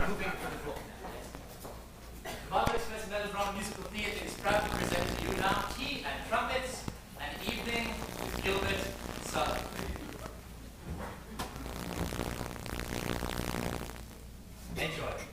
moving to the floor. The marvelous Melodrama Musical Theatre is proud to present to you now Tea and Trumpets, an evening with Gilbert, Sullivan. Enjoy.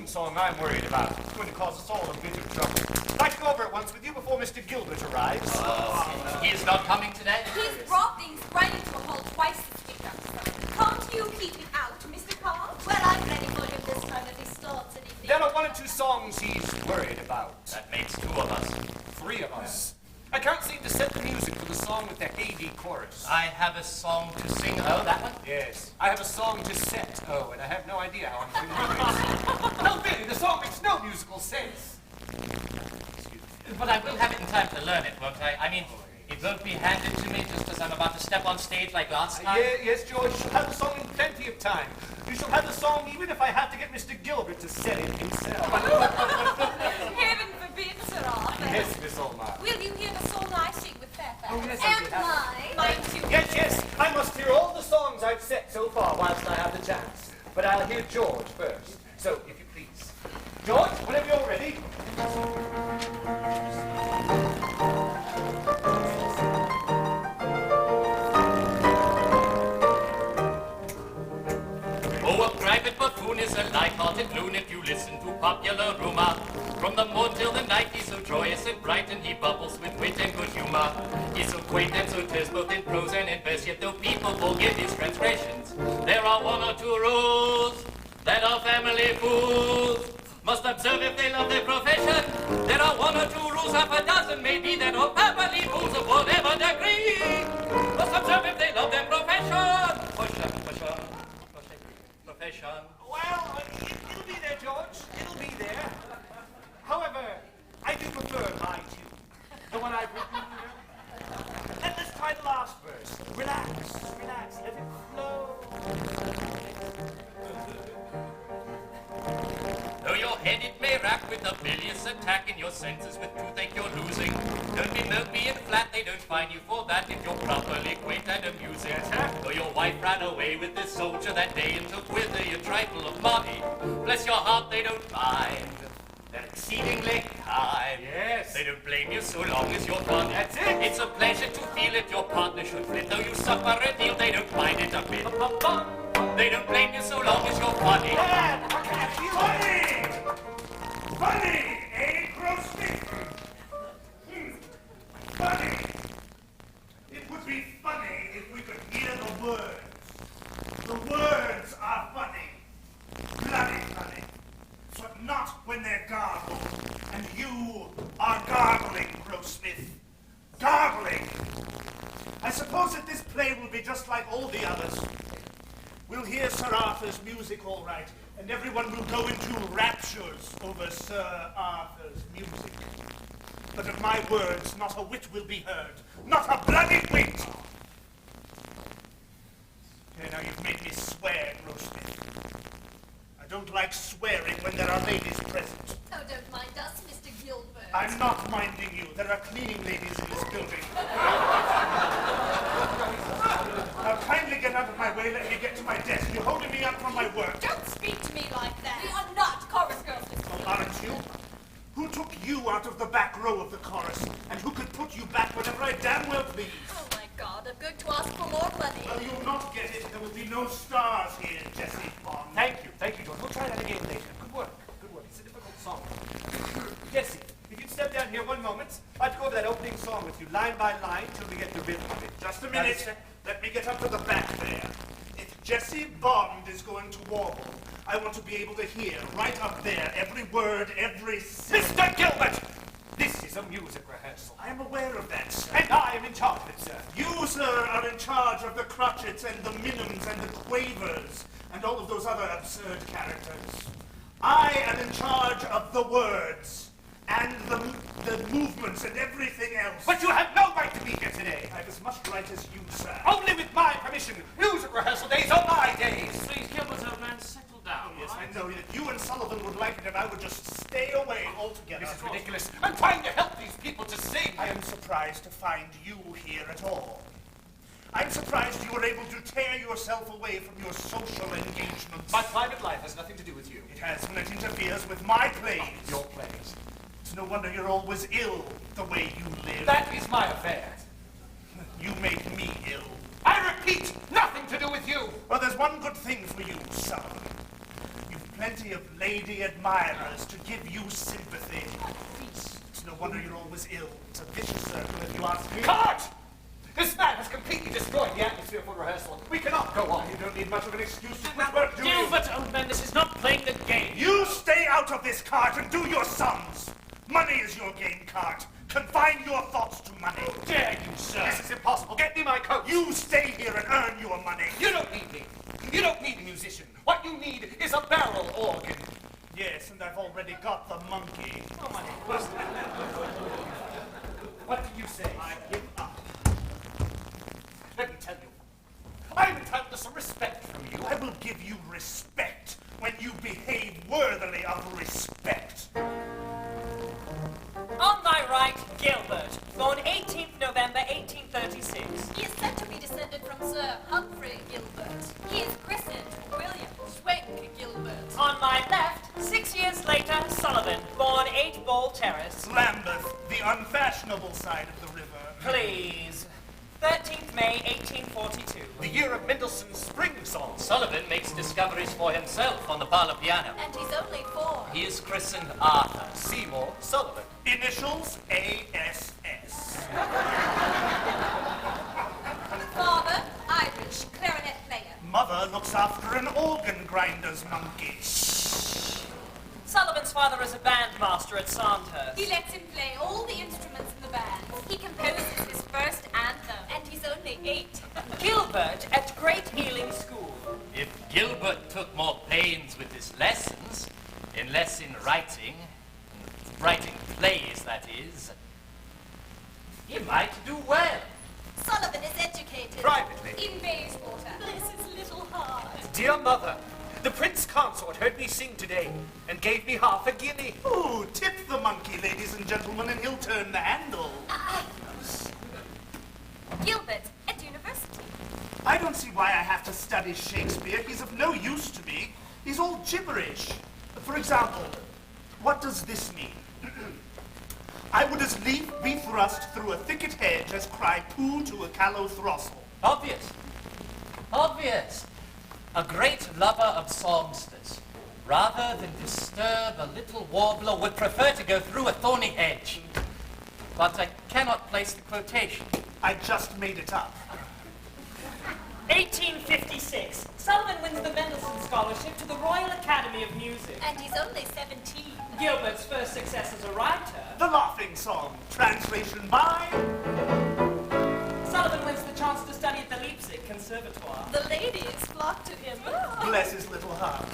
Song I'm worried about. It's going to cause us all a bit of trouble. I'd like to go over it once with you before Mr. Gilbert arrives. He is not coming today? He's brought things right into a halt twice this week, Can't you keep him out, Mr. Carr? Well, I'm ready for him this time if he starts anything. There are one or two songs he's worried about. That makes two of us. Three of us. I can't seem to set the music for the song with the heavy chorus. I have a song to sing. Oh, that one? Yes. I have a song to set. Oh, and I have no idea how I'm going to do it. No, Billy, the song makes no musical sense. But I will have it in time to learn it, won't I? I mean, it won't be handed to me just as I'm about to step on stage like last time. Yes, George, you shall have the song in plenty of time. You shall have the song even if I have to get Mr. Gilbert to set it himself. Heaven forbid, Sir Arthur. Yes, Miss Olmar. Will you hear the song I sing with Fairfax? Oh, yes, and mine. Mine too. Yes, I must hear all the songs I've set so far whilst I have the chance. But I'll hear George first. So, if you please. George, whenever you're ready. Private buffoon is a light-hearted loon if you listen to popular rumor. From the morn till the night he's so joyous and bright, and he bubbles with wit and good humor. He's so quaint and so terse both in prose and in verse, yet though people forgive his transgressions, there are one or two rules that our family fools must observe if they love their profession. There are one or two rules, half a dozen maybe, that all family fools of whatever degree must observe if they love their profession. Well, it'll be there, George. It'll be there. However, I do prefer my tune. The one I've written. Let's try the last verse. Relax, let it flow. Though your head it may rack with a bilious attack, and your senses with toothache you're losing, don't be milky and flat, they don't find you for that if you're properly quaint and amusing. Though your wife ran away with this soldier that day and took with her your trifle of money, bless your heart, they don't mind. They're exceedingly kind. Yes. They don't blame you so long as you're funny. That's it. It's a pleasure to feel it, your partner should flit. Though you suffer a deal, they don't mind it a bit. They don't blame you so long as you're funny. Dad, I can't feel it. Funny, eh, Grossman? Funny. It would be funny if we could hear the words. The words are funny. Bloody funny. But not when they're garbled. And you are garbling, Grossman. Grossmith. Garbling. I suppose that this play will be just like all the others. We'll hear Sir Arthur's music all right, and everyone will go into raptures over Sir Arthur's music. But of my words, not a whit will be heard. Not a bloody whit! Okay, now you've made me swear, Grossmith. I don't like swearing when there are ladies present. Oh, don't mind us, Mr. Gilbert. I'm not minding you. There are cleaning ladies in this building. Now kindly get out of my way, let me get to my desk. You're holding me up from my work. Don't speak to me like that. We are not chorus girls, Mr. Gilbert. Aren't you? Who took you out of the back row of the chorus? And who could put you back whenever I damn well please? Oh my God, I'm going to ask for more money. Well, you'll not get it. There will be no stars here, Jesse Bond. Thank you, George. We'll try that again later. Good work. It's a difficult song. Jesse, if you'd step down here one moment, I'd go over that opening song with you, line by line, till we get the rhythm of it. Just a minute. Let me get up to the back there. If Jesse Bond is going to warble, I want to be able to hear right up there every word, every syllable. Mr. Gilbert! This is a music rehearsal. I am aware of that, sir. And I am in charge of it, sir. You, sir, are in charge of the crotchets and the minims and the quavers and all of those other absurd characters. I am in charge of the words and the movements and everything else. But you have no right to be here today. I have as much right as you, sir. Only with my permission. Music rehearsal days are my days. Please, Gilbert, old man, settle down. Yes, I know that you and Sullivan would like it if I would just stay away altogether. This is ridiculous. I'm trying to help these people to sing. I am surprised to find you here at all. I'm surprised you were able to tear yourself away from your social engagements. My private life has nothing to do with you. It has when it interferes with my plays. Your plays. It's no wonder you're always ill the way you live. That is my affair. You make me ill. I repeat, nothing to do with you. Well, there's one good thing for you, Sullivan. You've plenty of lady admirers to give you sympathy. It's no wonder you're always ill. It's a vicious circle, if you ask me. Cart! This man has completely destroyed the atmosphere for rehearsal. We cannot go on. You don't need much of an excuse to quit work, do you? Gilbert, old man, this is not playing the game. You stay out of this cart and do your sums. Money is your game, cart. Confine your thoughts to money. Dare you, sir? This is impossible. Get me my coat. You stay here and earn your money. You don't need me. You don't need a musician. What you need is a barrel organ. Yes, and I've already got the monkey. Oh, my goodness. What do you say? I give up. Let me tell you, I'm entitled to some respect from you. I will give you respect when you behave worthily of respect. On my right, Gilbert, born 18th November 1836. He is said to be descended from Sir Humphrey Gilbert. He is christened William Swank Gilbert. On my left, 6 years later, Sullivan, born 8 Ball Terrace. Lambeth, the unfashionable side of the river. Please. 13th May 1842. The year of Mendelssohn's Spring Song. Sullivan makes discoveries for himself on the parlor piano. And he's only 4. He is christened Arthur. Seymour Sullivan. Initials ASS. Father, Irish, clarinet player. Mother looks after an organ grinder's monkey. Sullivan's father is a bandmaster at Sandhurst. He lets him play all the instruments in the band. He composes his first anthem, and he's only 8. Gilbert at Great Ealing School. If Gilbert took more pains with his lessons, in writing plays, that is, he might do well. Sullivan is educated. Privately. In Bayswater. Bless his little heart. Dear mother, the Prince Consort heard me sing today and gave me half a guinea. Ooh, tip the monkey, ladies and gentlemen, and he'll turn the handle. Gilbert at university. I don't see why I have to study Shakespeare. He's of no use to me. He's all gibberish. For example, what does this mean? I would as lief be thrust through a thicket hedge as cry pooh to a callow throstle. Obvious. Obvious. A great lover of songsters, rather than disturb a little warbler, would prefer to go through a thorny hedge. But I cannot place the quotation. I just made it up. 1856. Sullivan wins the Mendelssohn Scholarship to the Royal Academy of Music. And he's only 17. Gilbert's first success as a writer. The Laughing opening song. Translation by... Sullivan wins the chance to study at the Leipzig Conservatoire. The ladies flock to him. Bless his little heart.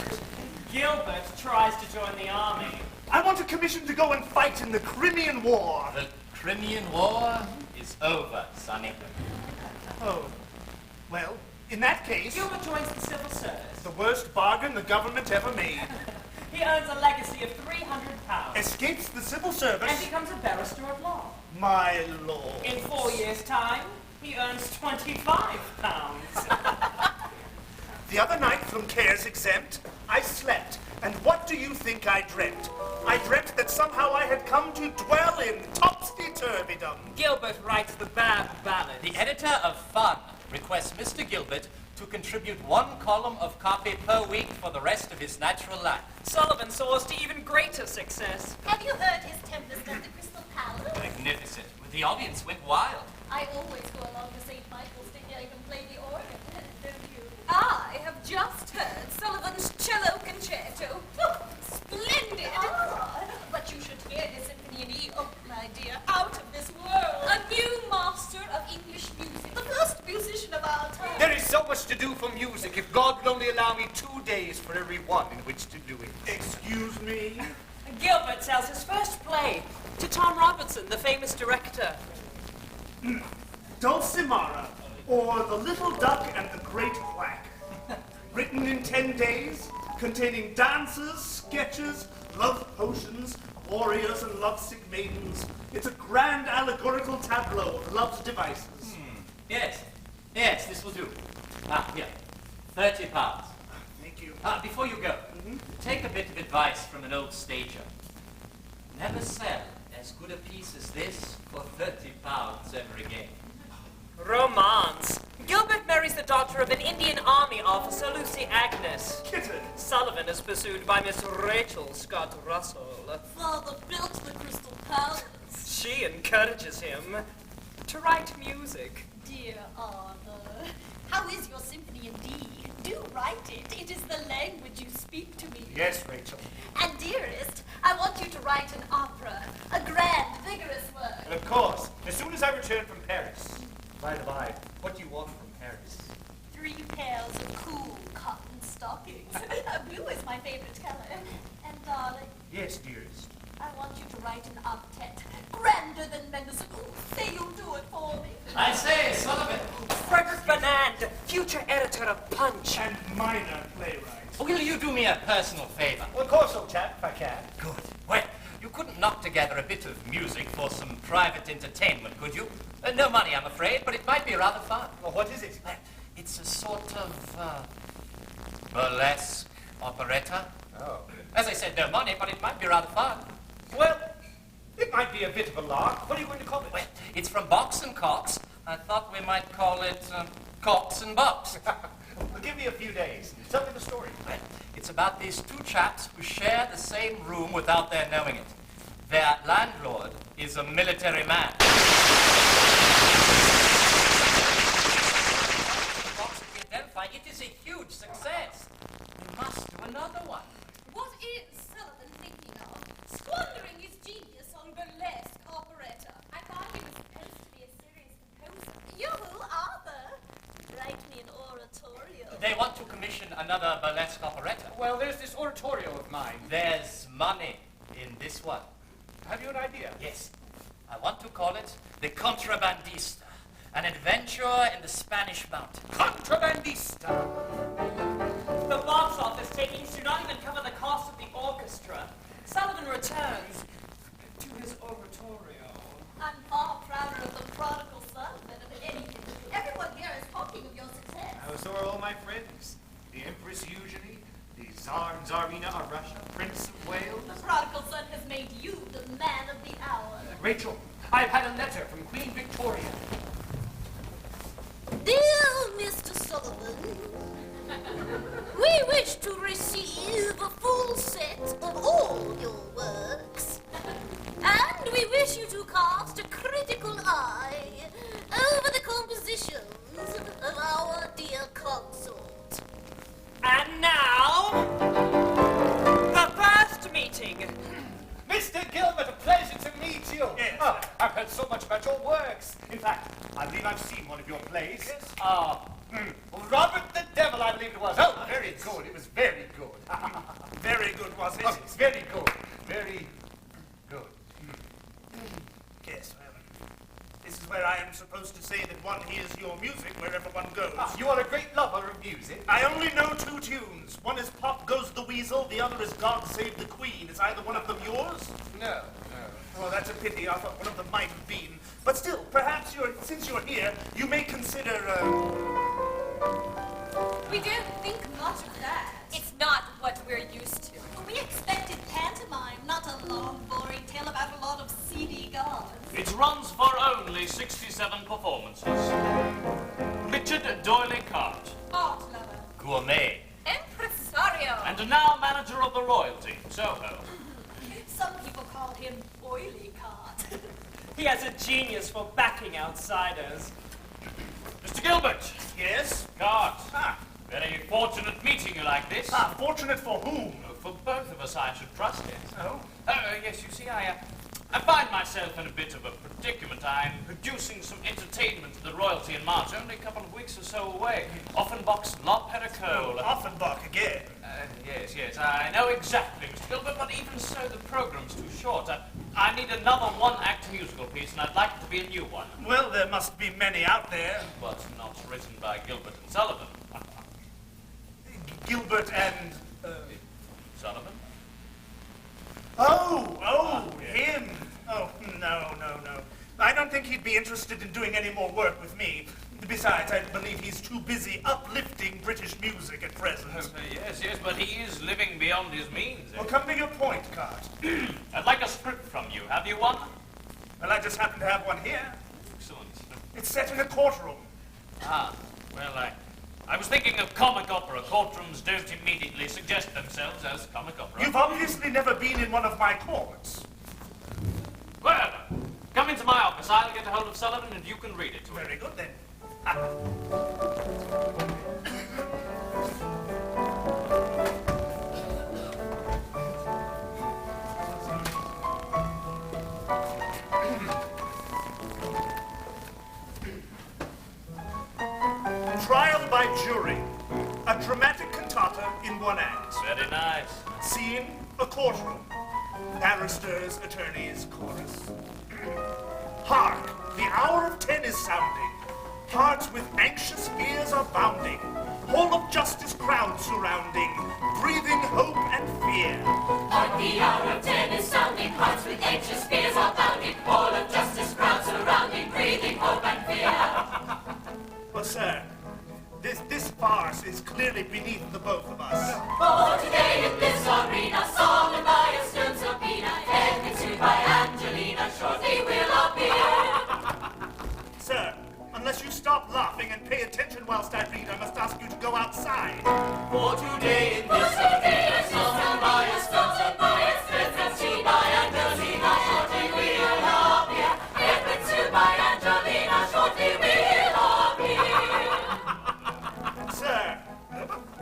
Gilbert tries to join the army. I want a commission to go and fight in the Crimean War. The Crimean War is over, Sonny. Oh, well, in that case, Gilbert joins the civil service. the worst bargain the government ever made. He earns a legacy of £300 Escapes the civil and service. becomes a barrister at law. My lord. In 4 years' time, he earns £25. The other night from cares exempt, I slept. And what do you think I dreamt? I dreamt that somehow I had come to dwell in topsy-turvydom. Gilbert writes the bad ballad. The editor of Fun requests Mr. Gilbert to contribute 1 column of copy per week for the rest of his natural life. Sullivan soars to even greater success. Have you heard his Tempest at the Crystal Palace? Magnificent. The audience went wild. I always go along to St. Michael's to hear him play the organ, don't you? I have just heard Sullivan's cello concerto. Oh, splendid! But you should hear his symphony in E. Oh, my dear, out of this world. A new master of English music, the first musician of our time. There is so much to do for music. If God would only allow me 2 days for every one in which to do it. Excuse me? Gilbert sells his first play to Tom Robertson, the famous director. Dulcimara, or The Little Duck and the Great Quack. Written in 10 days, containing dances, sketches, love potions, warriors and lovesick maidens. It's a grand allegorical tableau of love's devices. Yes, this will do. Here, £30. Thank you. Before you go, take a bit of advice from an old stager. Never sell as good a piece as this for £30 ever again. Romance. Gilbert marries the daughter of an Indian Army officer, Lucy Agnes. Kitten. Sullivan is pursued by Miss Rachel Scott Russell. Father built the Crystal Palace. She encourages him to write music. Dear Arthur, how is your symphony in D? Do write it. It is the language you speak to me. Yes, Rachel. And dearest, I want you to write an opera, a grand, vigorous work. And of course, as soon as I return from Paris. By the by, what do you want from Paris? 3 pairs of cool cotton stockings. Blue is my favorite color. And darling, Yes, dearest. I want you to write an octet, grander than Mendelssohn. Say you'll do it for me. I say, Sullivan. Frederick Bernand, future editor of Punch. And minor playwright. Will you do me a personal favor? Well, of course, old chap, if I can. Good. Well, you couldn't knock together a bit of music for some private entertainment, could you? No money, I'm afraid, but it might be rather fun. Well, what is it? It's a sort of burlesque operetta. Oh. As I said, no money, but it might be rather fun. Well, it might be a bit of a lark. What are you going to call it? Well, it's from Box and Cox. I thought we might call it Cox and Box. Well, give me a few days. Tell me the story. Well, it's about these 2 chaps who share the same room without their knowing it. Their landlord is a military man. Box in Delphi, it is a huge success. We must do another one. What is Sullivan thinking of? Squandering his genius on burlesque operetta. I thought he was supposed to be a serious composer. You, Arthur? Write me an oratorio. They want to commission another burlesque operetta. Well, there's this oratorio of mine. There's money in this one. Have you an idea? Yes. I want to call it The Contrabandista, an adventure in the Spanish mountains. Contrabandista. The box office takings do not even cover the cost of the orchestra. Sullivan returns to his oratorio. I'm far prouder of the prodigal son than of anything. Everyone here is talking of your success. So are all my friends. The Empress Eugenie, the Tsar and Tsarina of Russia, Prince of Wales. The prodigal son has made you the man of the hour. Rachel, I've had a letter from Queen Victoria. Dear Mr. Sullivan, we wish to receive a full set of all your works. And we wish you to cast a critical eye over the compositions of our dear consort. And now, the first meeting. Mr. Gilbert, a pleasure to meet you. Yes. I've heard so much about your works. In fact, I believe I've seen one of your plays. Yes. Robert the Devil, I believe it was. Oh, very good. It was very good. Very good, was it? Oh, it's very good. Very good. Yes, well, this is where I am supposed to say that one hears your music wherever one goes. You are a great lover of music. I only know 2 tunes. One is Pop Goes the Weasel, the other is God Save the Queen. Is either one of them yours? No. Oh, that's a pity. I thought one of them might have been. But still, perhaps since you're here, you may consider, We don't think much of that. It's not what we're used to. We expected pantomime, not a long, boring tale about a lot of seedy gods. It runs for only 67 performances. Richard Doyley Cart, Art lover. gourmet, Impresario. and now manager of the royalty, Soho. Some people call him Oily Cart. He has a genius for backing outsiders. Mr. Gilbert, yes? Cart. Ah. Very fortunate meeting you like this. Fortunate for whom? For both of us, I should trust it. Oh? Yes, you see, I find myself in a bit of a predicament. I'm producing some entertainment to the royalty in March, only a couple of weeks or so away. Offenbach's La Pericole. Offenbach again. Yes, I know exactly, Mr. Gilbert, but even so, the program's too short. I need another one-act musical piece, and I'd like it to be a new one. Well, there must be many out there. But not written by Gilbert and Sullivan. Gilbert and... Sullivan? Oh, him. Oh, no. I don't think he'd be interested in doing any more work with me. Besides, I believe he's too busy uplifting British music at present. Yes, but he is living beyond his means. Well, come to your point, Cart. I'd like a script from you. Have you one? Well, I just happen to have one here. Excellent. It's set in a courtroom. Well, I was thinking of comic opera. Courtrooms don't immediately suggest themselves as comic opera. You've obviously never been in one of my courts. Well, come into my office. I'll get a hold of Sullivan and you can read it to him. Very good, then. Trial by jury. A dramatic cantata in one act. Very nice. Scene, a courtroom. Barristers, attorneys, chorus. Hark! The hour of 10 is sounding. Hearts with anxious fears are bounding. Hall of justice crowd surrounding. Breathing hope and fear. Hark, the hour of 10 is sounding. Hearts with anxious fears are bounding. Hall of justice crowd surrounding. Breathing hope and fear. But sir, this farce is clearly beneath the both of us. For today in this arena, song by a stern subpoena, head pursued by Angelina, shortly will appear. Sir, unless you stop laughing and pay attention whilst I read, I must ask you to go outside. For today in this arena, song by a stern subpoena, head pursued by Angelina, shortly will appear. Head pursued by Angelina, shortly will appear. Sir,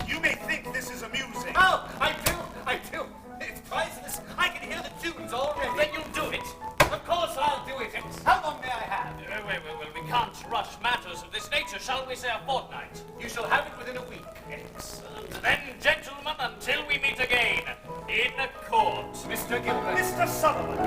you may think this is amusing. Oh, I do. It's priceless. I can hear the tunes already. Then you'll do it. Of course I'll do it. How long may I have? Well, we can't rush matters of this nature. Shall we say a fortnight? You shall have it within a week. Excellent. Then, gentlemen, until we meet again, in court. Mr. Gilbert. Mr. Sullivan.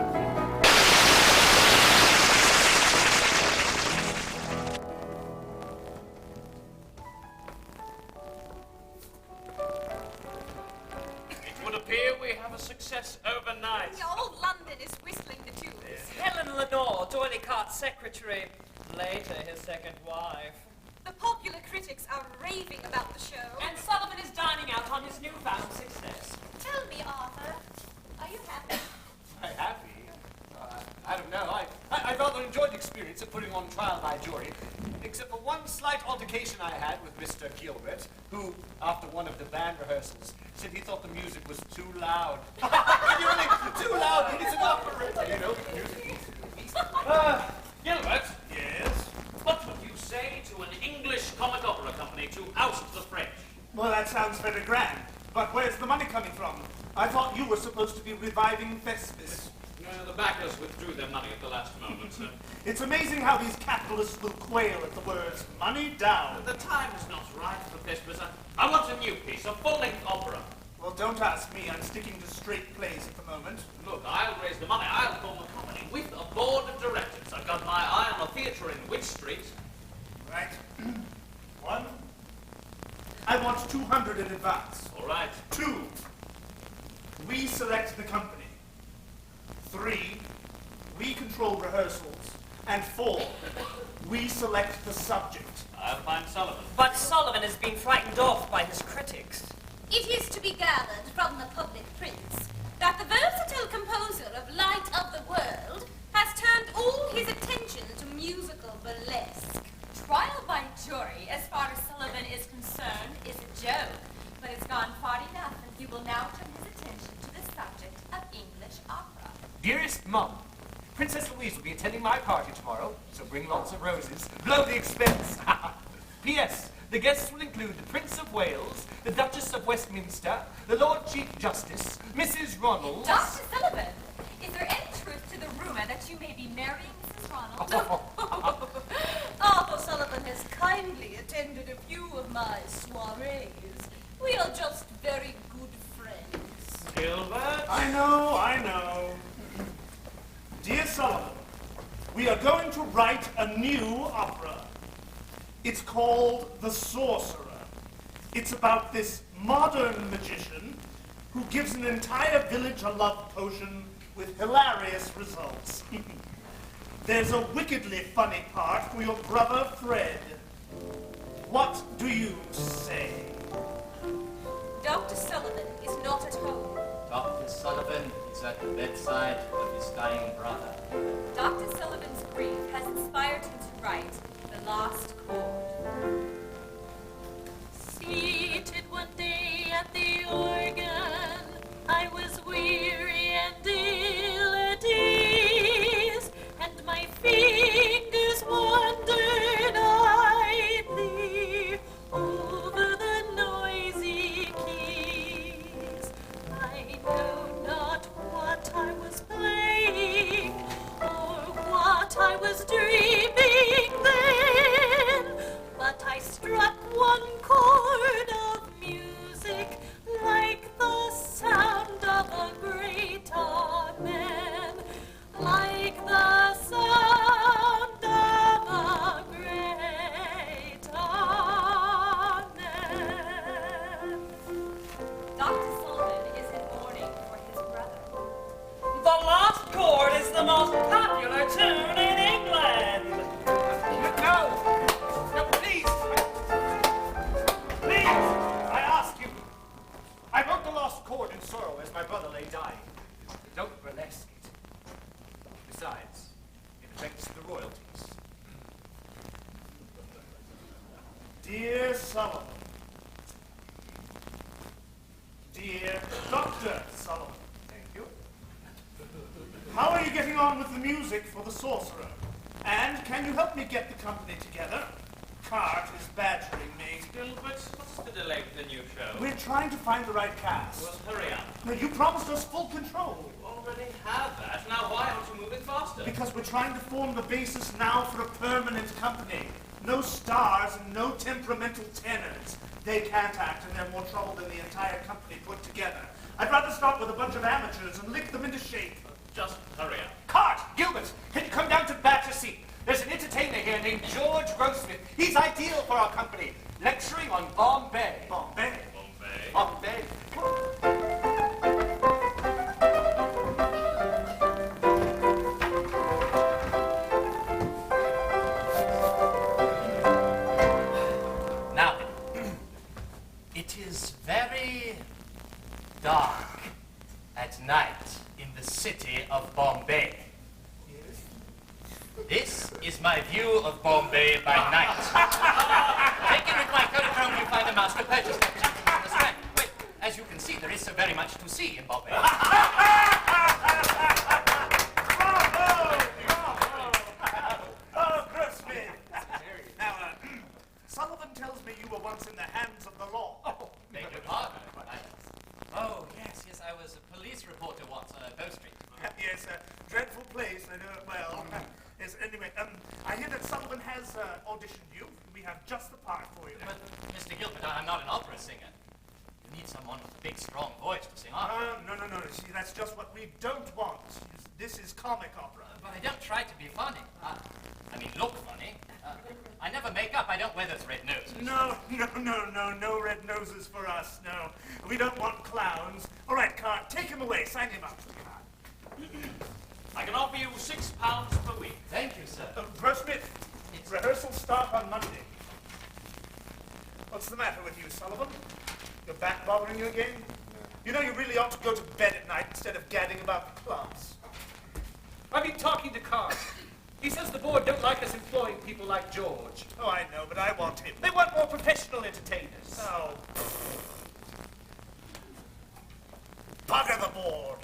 It would appear we have a success overnight. All London is whistling the tunes. Helen Lenore, Doyley Cart's secretary, later his second wife. The popular critics are raving about the show. And Sullivan is dining out on his newfound success. Tell me, Arthur, are you happy? Happy? I don't know. I rather enjoyed the experience of putting on trial by jury, except for one slight altercation I had with Mr. Gilbert, who, after one of the band rehearsals, said he thought the music was too loud. Really, too loud. It's an opera, you know. Gilbert, Yes? what would you say to an English comic opera company to oust the French? Well, that sounds very grand. But where's the money coming from? I thought you were supposed to be reviving Thespis. The The backers withdrew their money at the last moment, sir. It's amazing how these capitalists will quail at the words money down. The time is not right for Thespis. I want a new piece, a full-length opera. Well, don't ask me. I'm sticking to straight plays at the moment. Look, I'll raise the money. I'll form a company with a board of directors. I've got my eye on a theatre in Wych Street. Right. 1. I want 200 in advance. All right. 2. We select the company. 3. We control rehearsals. And 4. We select the subject. I'll find Sullivan. But Sullivan has been frightened off by his critics. It is to be gathered from the public prints that the versatile composer of Light of the World has turned all his attention to musical burlesque. Trial by jury, as far as Sullivan is concerned, is a joke, but it's gone far enough, and he will now turn his attention to the subject of English opera. Dearest Mum, Princess Louise will be attending my party tomorrow, so bring lots of roses. Blow the expense. P.S. The guests will include the Prince of Wales, the Duchess of Westminster, the Lord Chief Justice, Mrs. Ronalds... Dr. Sullivan, is there any truth to the rumor that you may be marrying Mrs. Ronald? Arthur Sullivan has kindly attended a few of my soirees. We are just very good friends. Gilbert? I know. Dear Sullivan, we are going to write a new opera. It's called The Sorcerer. It's about this modern magician who gives an entire village a love potion with hilarious results. There's a wickedly funny part for your brother Fred. What do you say? Dr. Sullivan is not at home. Dr. Sullivan is at the bedside of his dying brother. Dr. Sullivan's grief has inspired him to write The Lost Chord. Seated one day at the organ, I was weary and ill at ease, and my fingers wandered idly over the noisy keys. I know not what I was playing, or what I was dreaming then, but I struck one chord of music like the sound of a great amen, like the sound of a great amen. Dr. Sullivan is in mourning for his brother. The Lost Chord is the most popular tune in England. No, please. Please, I ask you. I wrote the Lost Chord in sorrow as my brother lay dying. Don't burlesque it. Besides, it affects the royalties. Dear Sullivan. Dear Dr. Sullivan. Thank you. How are you getting on with the music for The Sorcerer? And can you help me get the company together? Cart is badgering me. Gilbert, what's the delay with the new show? We're trying to find the right cast. Well, hurry up. Now, you promised us full control. You already have that. Now, why aren't you moving faster? Because we're trying to form the basis now for a permanent company. No stars and no temperamental tenors. They can't act, and they're more trouble than the entire company put together. I'd rather start with a bunch of amateurs and lick them into shape. Just hurry up. Cart, Gilbert, can you come down to the Badger seat? There's an entertainer here named George Grossmith. He's ideal for our company, lecturing on Bombay. Bombay. Bombay. Bombay. Now then, it is very dark at night in the city of Bombay. This is my view of Bombay by night. Taken with my coat you find a master purchase lecture on the Strand. Wait, as you can see, there is so very much to see in Bombay. Oh, Grossmith. Now, Sullivan tells me you were once in the hands of the law. Beg your pardon. Oh, yes, I was a police reporter once on Bow Street. Yes, dreadful auditioned you. We have just the part for you. But, Mr. Gilbert, I'm not an opera singer. You need someone with a big, strong voice to sing opera. No. See, that's just what we don't want. This is comic opera. But I don't try to be funny. I mean, look funny. I never make up. I don't wear those red noses. No red noses for us, no. We don't want clowns. All right, Cart, take him away. Sign him up. I can offer you £6 per week. Thank you, sir. Smith, rehearsals start on Monday. What's the matter with you, Sullivan? Your back bothering you again? You know you really ought to go to bed at night instead of gadding about the class. I've been talking to Carl. He says the board don't like us employing people like George. Oh, I know, but I want him. They want more professional entertainers. Oh. Bugger the board.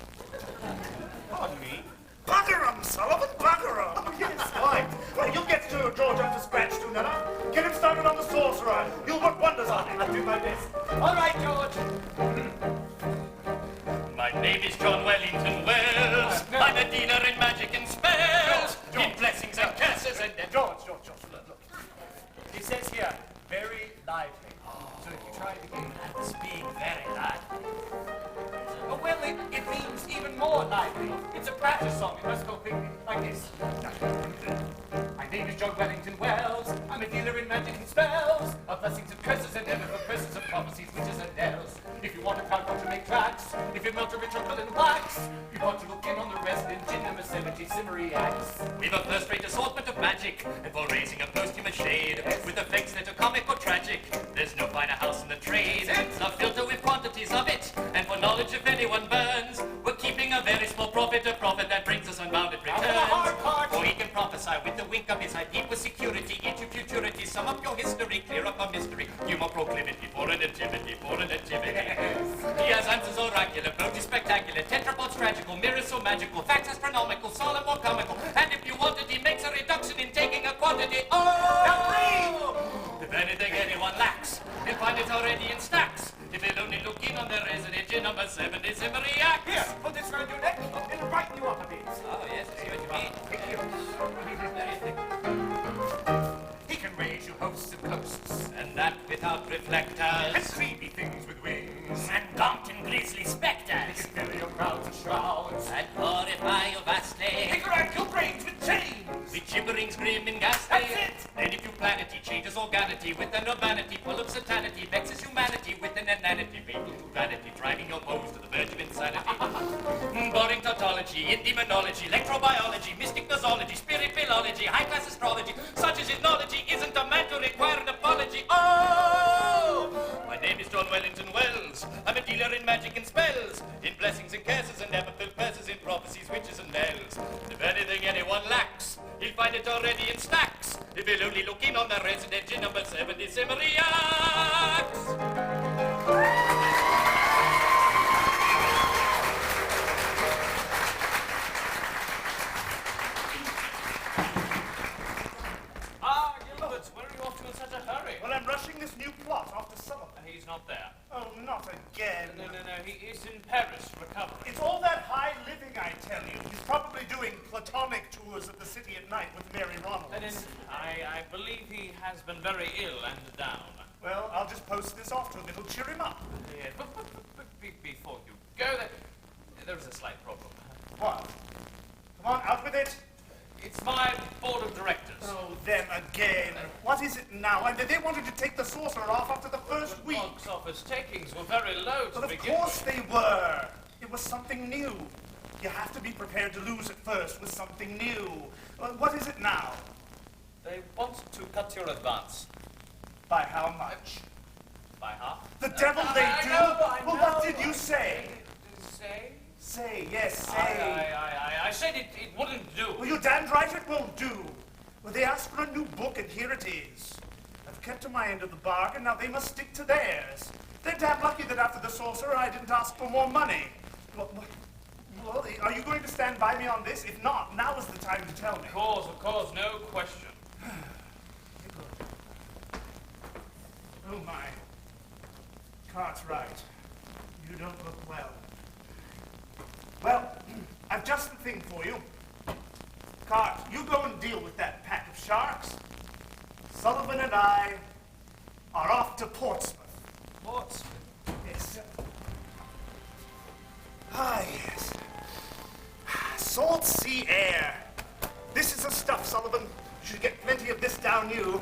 Pardon me? Bugger 'em, Sullivan, bugger 'em. Oh, yes, right. Well, you'll get George up to scratch soon enough. Get him started on the sorcerer. You'll work wonders on him. I'll do my best. All right, George. My name is John Wellington Wells. No. I'm a dealer in magic and spells. George. In blessings and curses and... George, look. It says here, very lively. So if you try it again. Speak very loud. Oh, well, it means even more lively. It's a practice song. It must go quickly, like this. My name is John Wellington Wells. I'm a dealer in magic and spells, of blessings and curses and never for curses and prophecies, witches and elves. If you want a crowd, want to make tracks. If you melt a rich uncle in wax, you want to look in on the resident gin number 70 simmery acts. We've a first-rate assortment of magic, and for raising a posthumous shade, with effects that are comic or tragic, there's no finer house in the trade. A filter with quantities of it, and for knowledge if anyone burns, we're keeping a very small profit, a profit that brings us unbounded returns. hard part. For he can prophesy with the wink of his eye, peep with security into futurity, sum up your history, clear up a mystery, humour proclivity for a nativity, He has answers oracular, approaches spectacular, tetrapods tragical, mirrors so magical, facts astronomical, solemn or comical, and if you want it, he makes a reduction in taking a quantity. Oh! If anything anyone lacks, he'll find it already in stacks. If he'll only look in on the resident in number 70 simmery acts. Here, put this round your neck. It'll brighten you up a bit. Oh, yes, I see what you mean. Thank you. He can raise you hosts of ghosts, And that without reflectors. and creepy things with wings. And gaunt and grisly He spectres. can fill your crowds with shrouds. And glorify you He vastly. can rack your brains with chains. With gibberings grim and ghastly. That's it. And if you planety changes organity with an urbanity full of satanity, vexes humanity with an inanity, fatal to vanity, driving your foes to the verge of insanity. Boring tautology, in demonology, electrobiology, mystic nosology, spirit philology, high-class astrology, such as ethnology isn't a man to require an apology. Oh! My name is John Wellington Wells. I'm a dealer in magic and spells, in blessings and curses and never filled curses, in prophecies, witches and elves. If anything anyone lacks, he'll find it already in stacks. If he'll only look in on the resident in number 70 simmery acts. Gilbert, where are you off to in such a hurry? Well, I'm rushing this new plot off to Sullivan. He's not there. Oh, not again. No, he is in Paris, recovering. It's all that high living, I tell you. He's probably doing platonic tours of the city at night with Mary Ronald. And I believe he has been very ill and down. Well, I'll just post this off to him. It'll cheer him up. Yeah, but before you go, there's a slight problem. What? Come on, out with it. It's my board of directors. Oh, them again. What is it now? And they wanted to take the sorcerer off after the first week. Box office takings were very low to Well, of begin course with. they were. It was something new. You have to be prepared to lose at first with something new. What is it now? They want to cut your advance. By how much? By half. The devil they I do? know. Well, what did you say? Say? Say, yes, say. I said it wouldn't do. Well, you damned right it won't do. Well, they asked for a new book, and here it is. I've kept to my end of the bargain, now they must stick to theirs. They're damn lucky that after the sorcerer I didn't ask for more money. Well, are you going to stand by me on this? If not, now is the time to tell me. Of course, no question. Oh, my. Cart's right. You don't look well. Well, I've just the thing for you. Cart, you go and deal with that pack of sharks. Sullivan and I are off to Portsmouth. Portsmouth? Yes. Ah, yes. Salt sea air. This is the stuff, Sullivan. You should get plenty of this down you.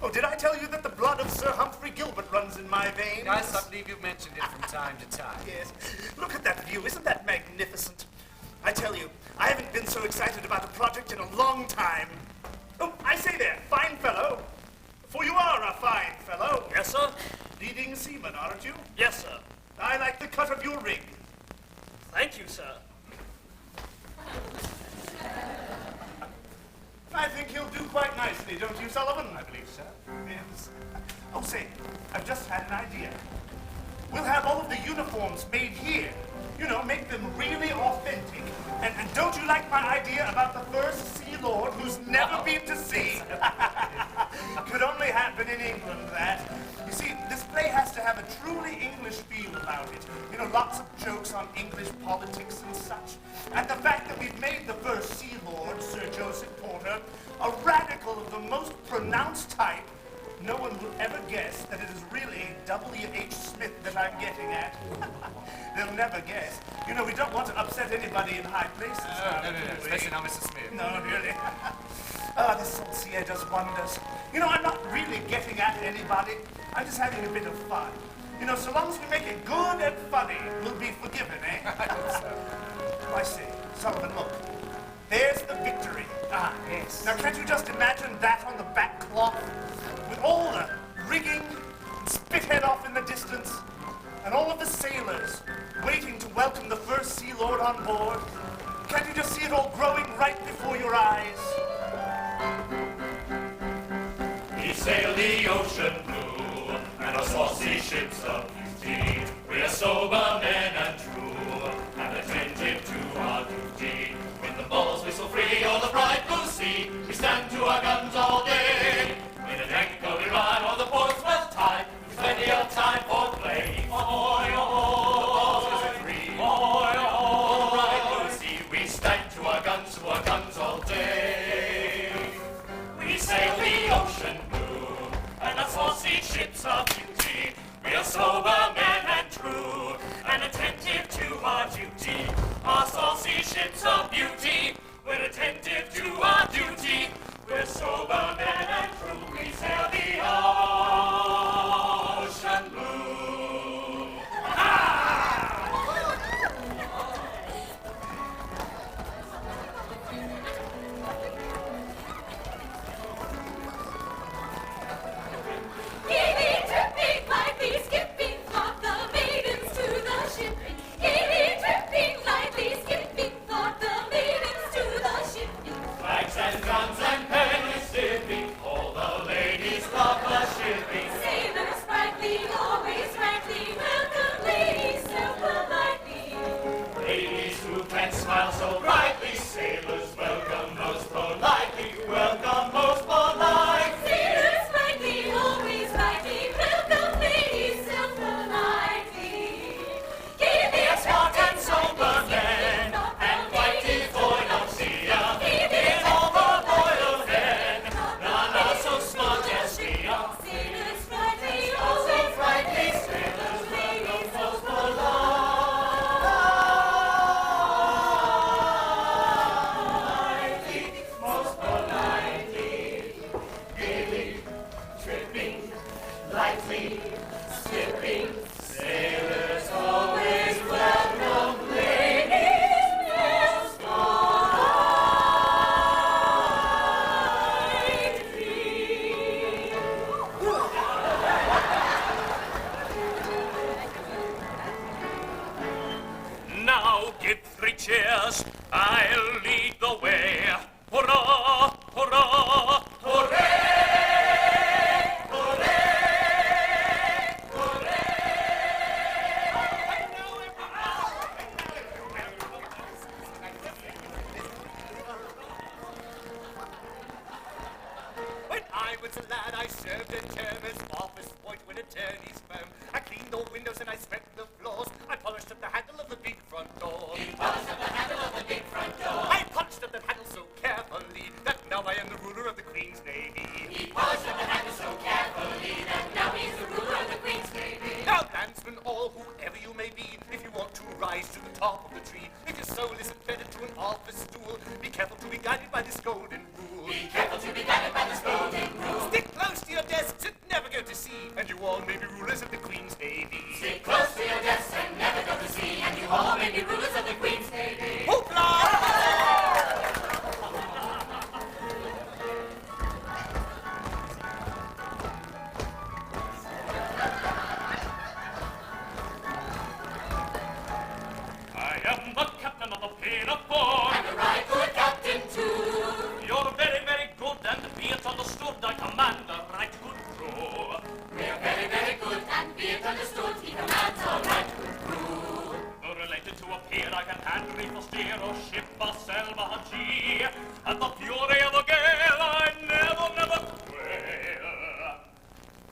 Oh, did I tell you that the blood of Sir Humphrey Gilbert runs in my veins? Yes, I believe you've mentioned it from time to time. Yes. Look at that view. Isn't that magnificent? I tell you, I haven't been so excited about a project in a long time. Oh, I say there, fine fellow. For you are a fine fellow. Yes, sir? Leading seaman, aren't you? Yes, sir. I like the cut of your rig. Thank you, sir. I think he'll do quite nicely, don't you, Sullivan? I believe so. Yes. Oh, say, I've just had an idea. We'll have all of the uniforms made here. You know, make them really authentic. And don't you like my idea about the first Sea Lord who's never been to sea? Could only happen in England, that. You see, this play has to have a truly English feel about it. You know, lots of jokes on English politics and such. And the fact that we've made the first Sea Lord, Sir Joseph Porter, a radical of the most pronounced type, no one will ever guess that it is really W.H. Smith that I'm getting at. They'll never guess. You know, we don't want to upset anybody in high places. No, especially not Mr. Smith. No, really. This salt sea air does wonders. You know, I'm not really getting at anybody. I'm just having a bit of fun. You know, so long as we make it good and funny, we'll be forgiven, eh? I hope so. I see. Sullivan, look. There's the victory. Ah, yes. Now, can't you just imagine that on the back cloth? With all the rigging and spithead off in the distance, and all of the sailors waiting to welcome the first Sea Lord on board. Can't you just see it all growing right before your eyes? We sail the ocean blue, and our saucy ships of beauty. We are sober men and true, and attentive to our duty. When the balls whistle free on the bright blue sea, we stand to our guns all day. When at anchor we ride on the Portsmouth tide, with plenty of time for play. Ahoy, ahoy, the balls whistle free. Ahoy, ahoy, on the bright blue sea, we stand to our guns all day. We sail the ocean blue, and our saucy ships of beauty. We are sober men and true, and attentive to our duty. Our saucy ships of beauty, we're attentive to our duty. We're sober men and true, we sail the ocean blue. Giddy-tripping, lightly skipping, flock the maidens to the shipping. Giddy-tripping, lightly skipping, flock the maidens to the shipping. Flags and guns and pennies dipping, all the ladies love the shipping. Sailors sprightly, always rightly, welcome ladies so politely. Ladies who can smile so brightly, sailors welcome most politely, welcome most politely. Sailors sprightly, always rightly, welcome ladies so politely. Give me a Smart and sober men, and white devoid of fear. In all the royal men, none are so smart as we are. Sailors sprightly, always rightly, Sailors welcome most politely, most politely, gaily, tripping, lightly, skipping. Sailors always welcome ladies most politely. Now give 3 cheers, I'll lead the way. Hurrah, hurrah, hooray! When I was a lad, I served a term as office point with attorney's firm. I cleaned all windows and I swept the floors. I polished up the handle of the big front door. I polished up the handle so carefully that now I am the ruler of the Queen's Navy. He polished up the handle top of the tree. If your soul isn't fettered to an office stool, be careful to be guided by this golden rule. Be careful to be guided by this golden rule. Stick close to your desks and never go to sea, and you all may be rulers of the Queen's Navy. Stick close to your desks and never go to sea, and you all may be rulers of the Queen's Navy. I am the captain of the Pinafore. And a right good captain too. You're very, very good, and be it understood, I command a right good crew. We're very, very good, and be it understood, he commands a right good crew. Related to a pier, I can hand, reef, or steer, or ship, or sail, or G. And the fury of a gale, I never, never quail.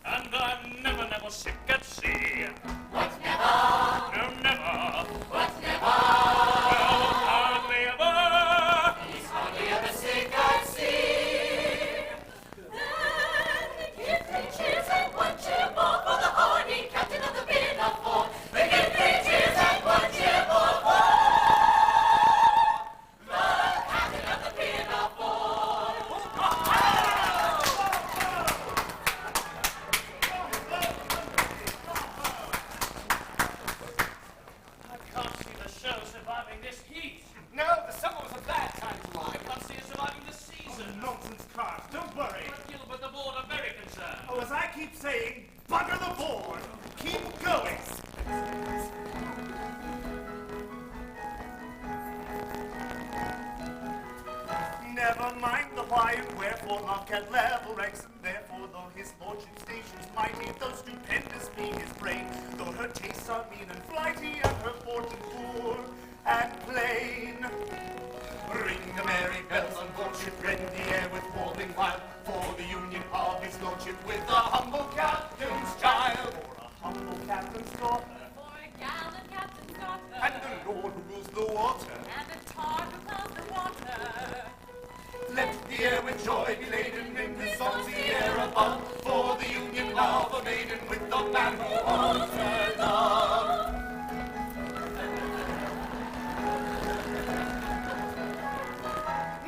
And I'm never, never sick at sea. What never? No, never. What never? Well, hardly ever. He's hardly ever sick at sea. Then give 3 cheers and 1 cheer more for the hardy captain of the Pinafore. We give 3 cheers and 1 cheer more for the captain of the Pinafore. I can't see the show surviving this heat. No, the summer was a bad time to I lie. can't see it surviving this season. Nonsense, Cars. Don't worry. But Gilbert, the board are very concerned. Oh, as I keep saying, bugger the board. Keep going. Never mind the why and wherefore, Locke at level ranks, and therefore, though his lordship stations mighty, though stupendous be his brain, though her tastes are mean and flighty, and her fortune poor and plain. Ring the merry bells on board ship, rend the air with warbling wild, for the union of his lordship with the humble captain's child, or a humble captain's daughter, For a gallant captain's daughter. and the lord who rules the water. And a tar who plows the water. Let the air with joy be laden, ring the songs the air above, for the union of a maiden with the man who owns her love.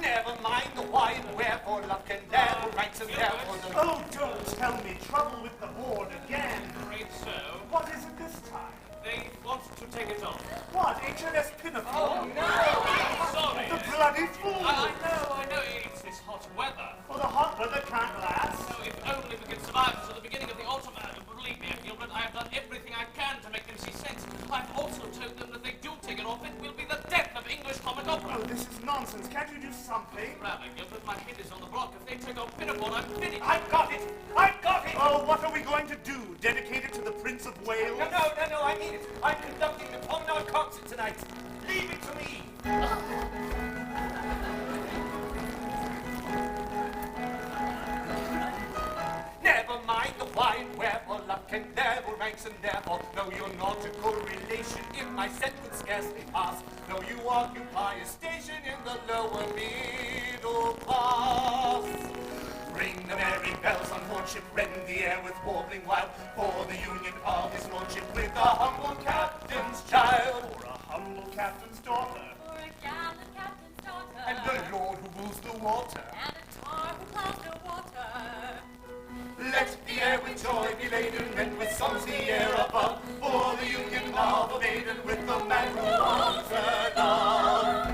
Never mind the why and wherefore, love can never ranks and therefore the... Oh, don't tell me trouble with the board again. Afraid so. What is it this time? They want to take it off. What, HMS Pinafore? Sorry. The bloody fool! I know. It's this hot weather. For the hot weather can't last. So if only we could survive until the beginning of the autumn. Believe me, Gilbert, I have done everything I can to make them see sense. I've also told them that if they do take it off, it will be the death of English comic opera. Oh, this is nonsense. Can't you do something? Rather, Gilbert, my head is on the block. If they take off Pinafore, I'm finished. I've got it! I've got it! Oh, what are we going to do? Dedicate it to the Prince of Wales? No, I mean it. I'm conducting the promenade concert tonight. Leave it to me. Never mind the why and wherefore, love can never ranks and therefore, though you're not a correlation, if my sentence scarcely pass, though you occupy a station in the lower middle class. Ring the merry bells on board ship, rend the air with warbling wild, for the union of his lordship with a humble captain's child, or a humble captain's daughter, For a gallant captain's daughter. and the lord who rules the water. And a tar who plows the water. Let the air with joy be laden, and with songs the air above, for the union of a maiden with the man who owns her love.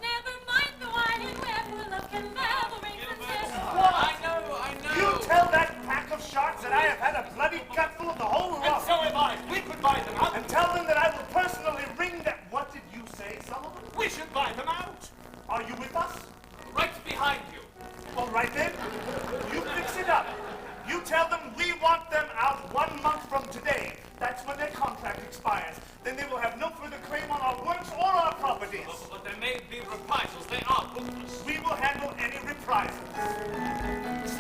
Never mind the why and wherefore, love can never ring the Gilbert, test. I know. You tell that pack of sharks that I have had a bloody gutful of the whole And lot. so have I. We could buy them out. And tell them that I will personally ring that... What did you say, Sullivan? We should buy them out. Are you with us? Right behind you. All right then. You fix it up. You tell them we want them out 1 month from today. That's when their contract expires. Then they will have no further claim on our works or our properties. But there may be reprisals. They are bookless. We will handle any reprisals.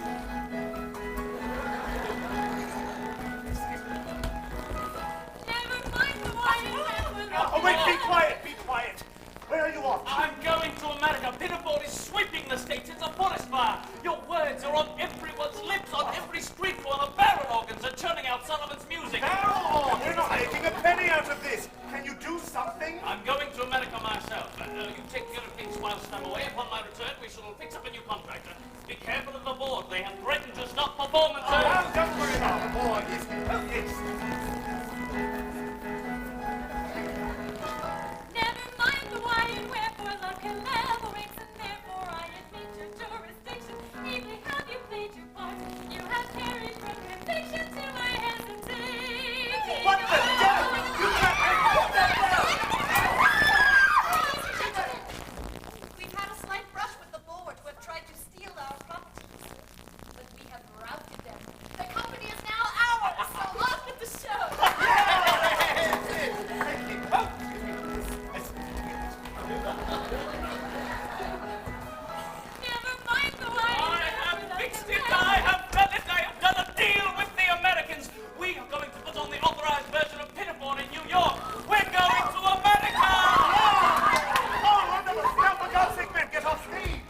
Never mind the why and wherefore, love Oh, wait, be quiet, be quiet. Where are you off? I'm going to America. Pinafore is sweeping the states. It's a forest fire. Your words are on everyone's lips, on every street corner. Barrel organs are churning out nothing? I'm going to America myself. You take care of things whilst I'm away. Upon my return, we shall fix up a new contract. Be careful of the board. They have threatened to stop performances. Don't worry about the board. It's Never mind the why and wherefore love collaborates, and therefore I admit your jurisdiction. Ably have you played your part. You have carried from conviction to my hesitating. What the devil? You can't put that down! We've had a slight brush with the board who have tried to steal our properties, but we have routed them. The company is now ours, so on with the show. Never mind the why I have fixed it. I have done it. I have done a deal with the Americans. We are going to put on the authorized version of Pinafore in New York. We're going to America. Oh, wonderful! Now, for God's sake, man, get off stage!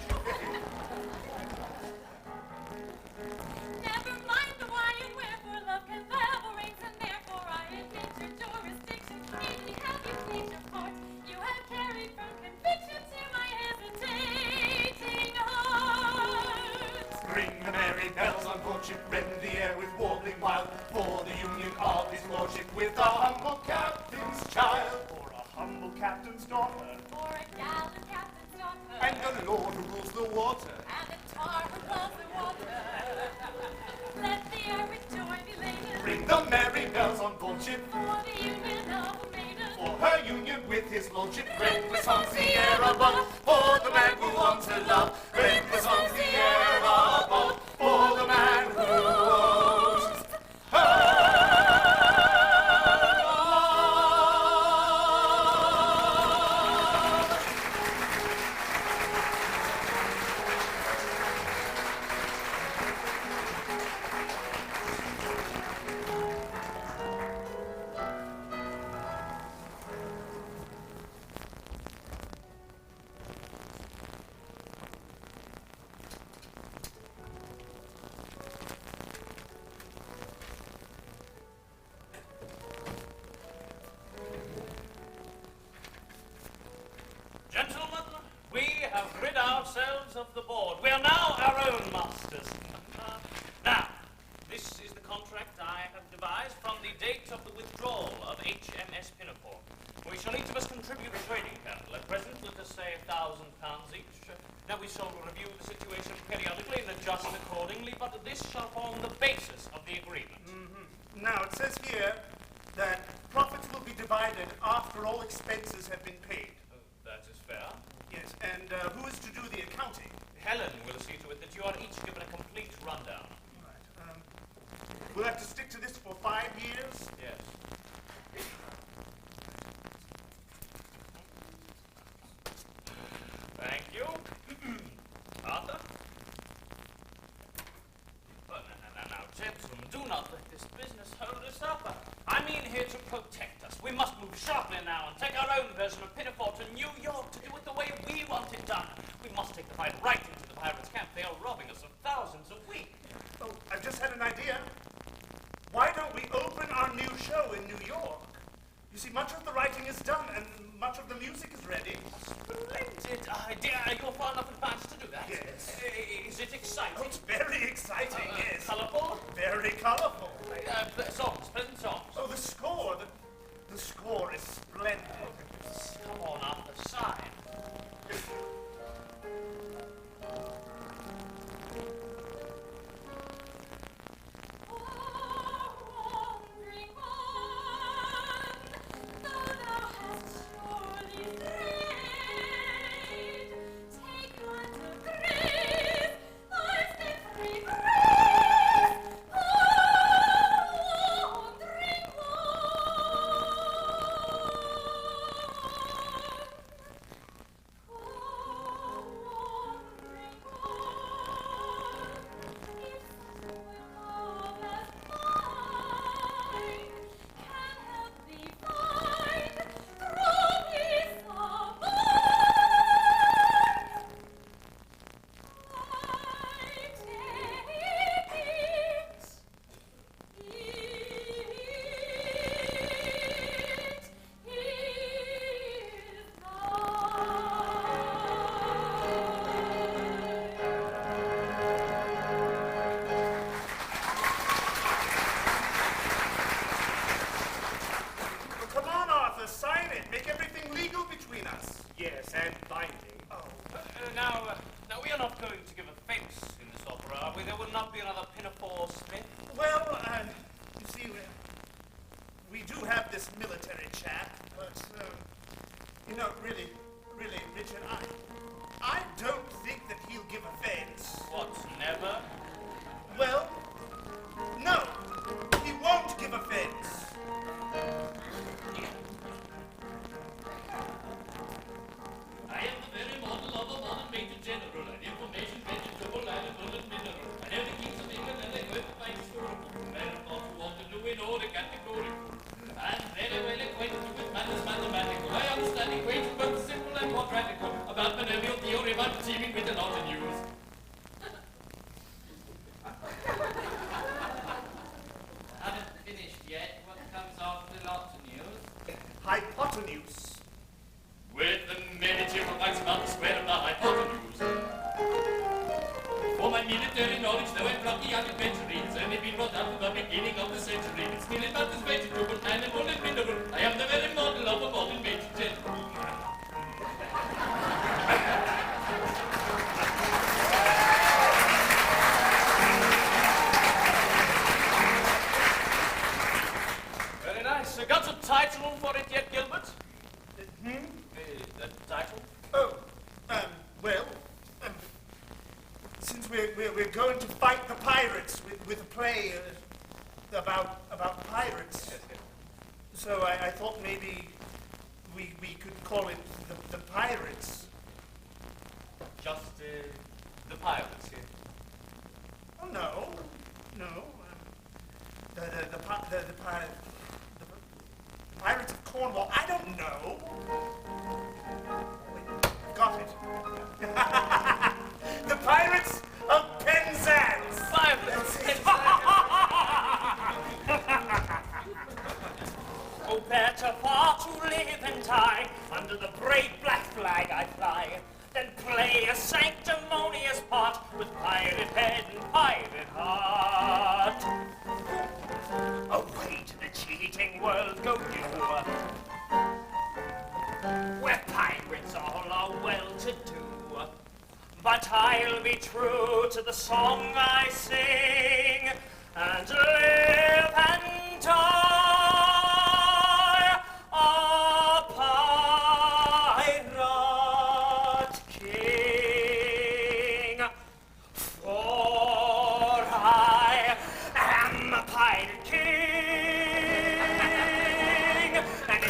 Never mind the why and wherefore love collaborates, and therefore I admit your jurisdiction. Ably have you played your part. You have carried from conviction to my hesitating heart. Ring the merry bells on board ship, rend the air with warbling wild, for the union of his lordship with a humble captain's child, or a humble captain's daughter, For a gallant captain's daughter, and a lord who rules the water. and a tar who loves the water. Let the air with joy be laden, Ring the merry bells on board ship, for the union of a maiden. for her union with his lordship. Ring the songs the air above, for the man who wants her love. Ring the songs the air above, for the man who owns her love. Gentlemen, we have rid ourselves of the board. We are now our own masters. Now, this is the contract I have devised from the date of the withdrawal of HMS Pinafore. We shall each of us contribute a trading capital. At present, let us say £1,000 each. Now, we shall review the situation periodically and adjust accordingly, but this shall form the basis of the agreement. Now, it says here that profits will be divided after all expenses have been paid. That is fair. Yes, and who is to do the accounting? Helen will see to it that you are each given a complete rundown. Right. We'll have to stick to this for 5 years. Yes. Thank you. Arthur? Now, gentlemen, do not let this business hold us up. I'm in here to protect us. We must move sharply now and take our own version of Pinafore to New York to do it the way we want it done. We must take the fight right into the pirates' camp. They are robbing us of thousands a week. Oh, I've just had an idea. Why don't we open our new show in New York? You see, much of the writing is done and much of the music is ready. Splendid idea. You're far enough advanced to do that. Yes. Is it exciting? Oh, it's very exciting, yes. Colourful? Very colourful. Songs, pleasant songs. Oh, the score. The score is splendid. Come on, Arthur, sign. Wandering on, though thou hast surely strayed, take unto grace life's free grace. really, Richard, I don't think that he'll give offense. What, never? Well, no, he won't give offense. I am the very model of a modern major general, an information vegetable and a bullet mineral. I know the kings of England and they were my historical. I am not who want to do in order categorical. I'm very well acquainted with matters mathematical. I understand equations both simple and quadratical. About binomial theory, about teaming with a lot of news. Haven't finished yet. What comes after lot of news? Hypotenuse. With the many facts about the square of the hypotenuse. For my military knowledge, though I'm plucky out adventure, it's only been brought up at the beginning of the century. It's still about this vegetable, animal, and mineral. I am the very model of a modern major general. Very nice. Got a title for it yet, Gilbert? The title? Oh, well, since we're going to fight the pirates with a play about pirates, so I thought maybe we could call it the Pirates. Just the pirates, yeah. Oh no. The Pirates of Cornwall. I don't know. Got it. The Pirates of Penzance. Pirates! Oh, better far to live and die under the brave black flag I fly than play a sanctimonious part with pirate head and pirate heart. Away to the cheating world go you, where pirates all are well-to-do. But I'll be true to the song I sing and live and die a pirate king. For I am a pirate king, and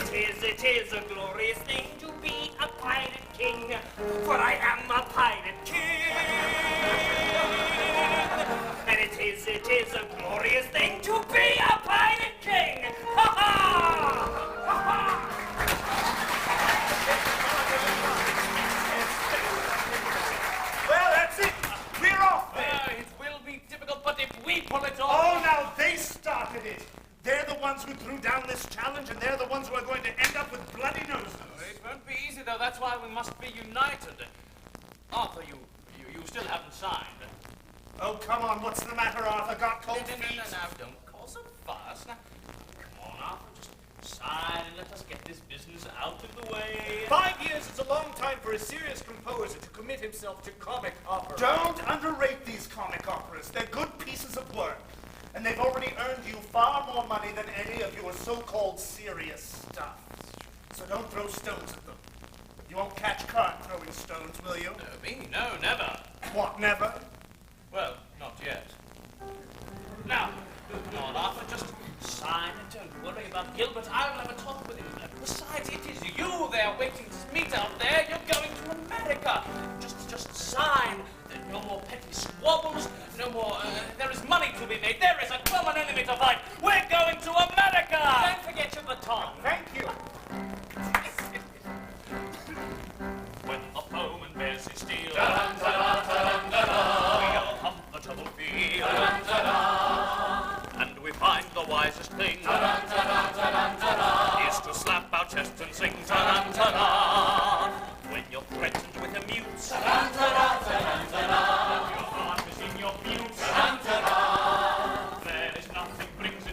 it is a glorious thing to be a pirate king. For I am a pirate king, and it is a glorious thing to be a pirate king. Ha ha! Ha ha! Well, that's it. We're off then. It will be difficult, but if we pull it off... Oh, now they started it. They're the ones who threw down this challenge, and they're the ones who are going to end up with bloody noses. It won't be easy, though. That's why we must be united. Arthur, you still haven't signed. Oh, come on. What's the matter, Arthur? Got cold No, feet? don't cause a fuss. Now, come on, Arthur, just sign and let us get this business out of the way. 5 years is a long time for a serious composer to commit himself to comic opera. Don't underrate these comic operas. They're good pieces of work. And they've already earned you far more money than any of your so-called serious stuff. So don't throw stones at them. You won't catch caught throwing stones, will you? No, me? No, never. What, never? Well, not yet. Now, come on, Arthur, just sign and don't worry about Gilbert. I'll have a talk with him. Besides, it is you they're waiting to meet out there. You're going to America. Just sign. No more petty squabbles. No more, there is money to be made. There is a common enemy to fight. We're going to America. Don't forget your baton. Thank you. When a foeman bears his steel, we Da-dum-da-da-da-dum-da-da. all comfortable feel, Da-dum-da-da. and we find the wisest thing Da-dum-da-da-da-dum-da-da. is to slap our chest and sing ta-dum-ta-da. When you're threatened with a mute, Da-dum-da-da-da-dum-da-da. your heart is in your boots. Da-dum-da-da. There is nothing brings it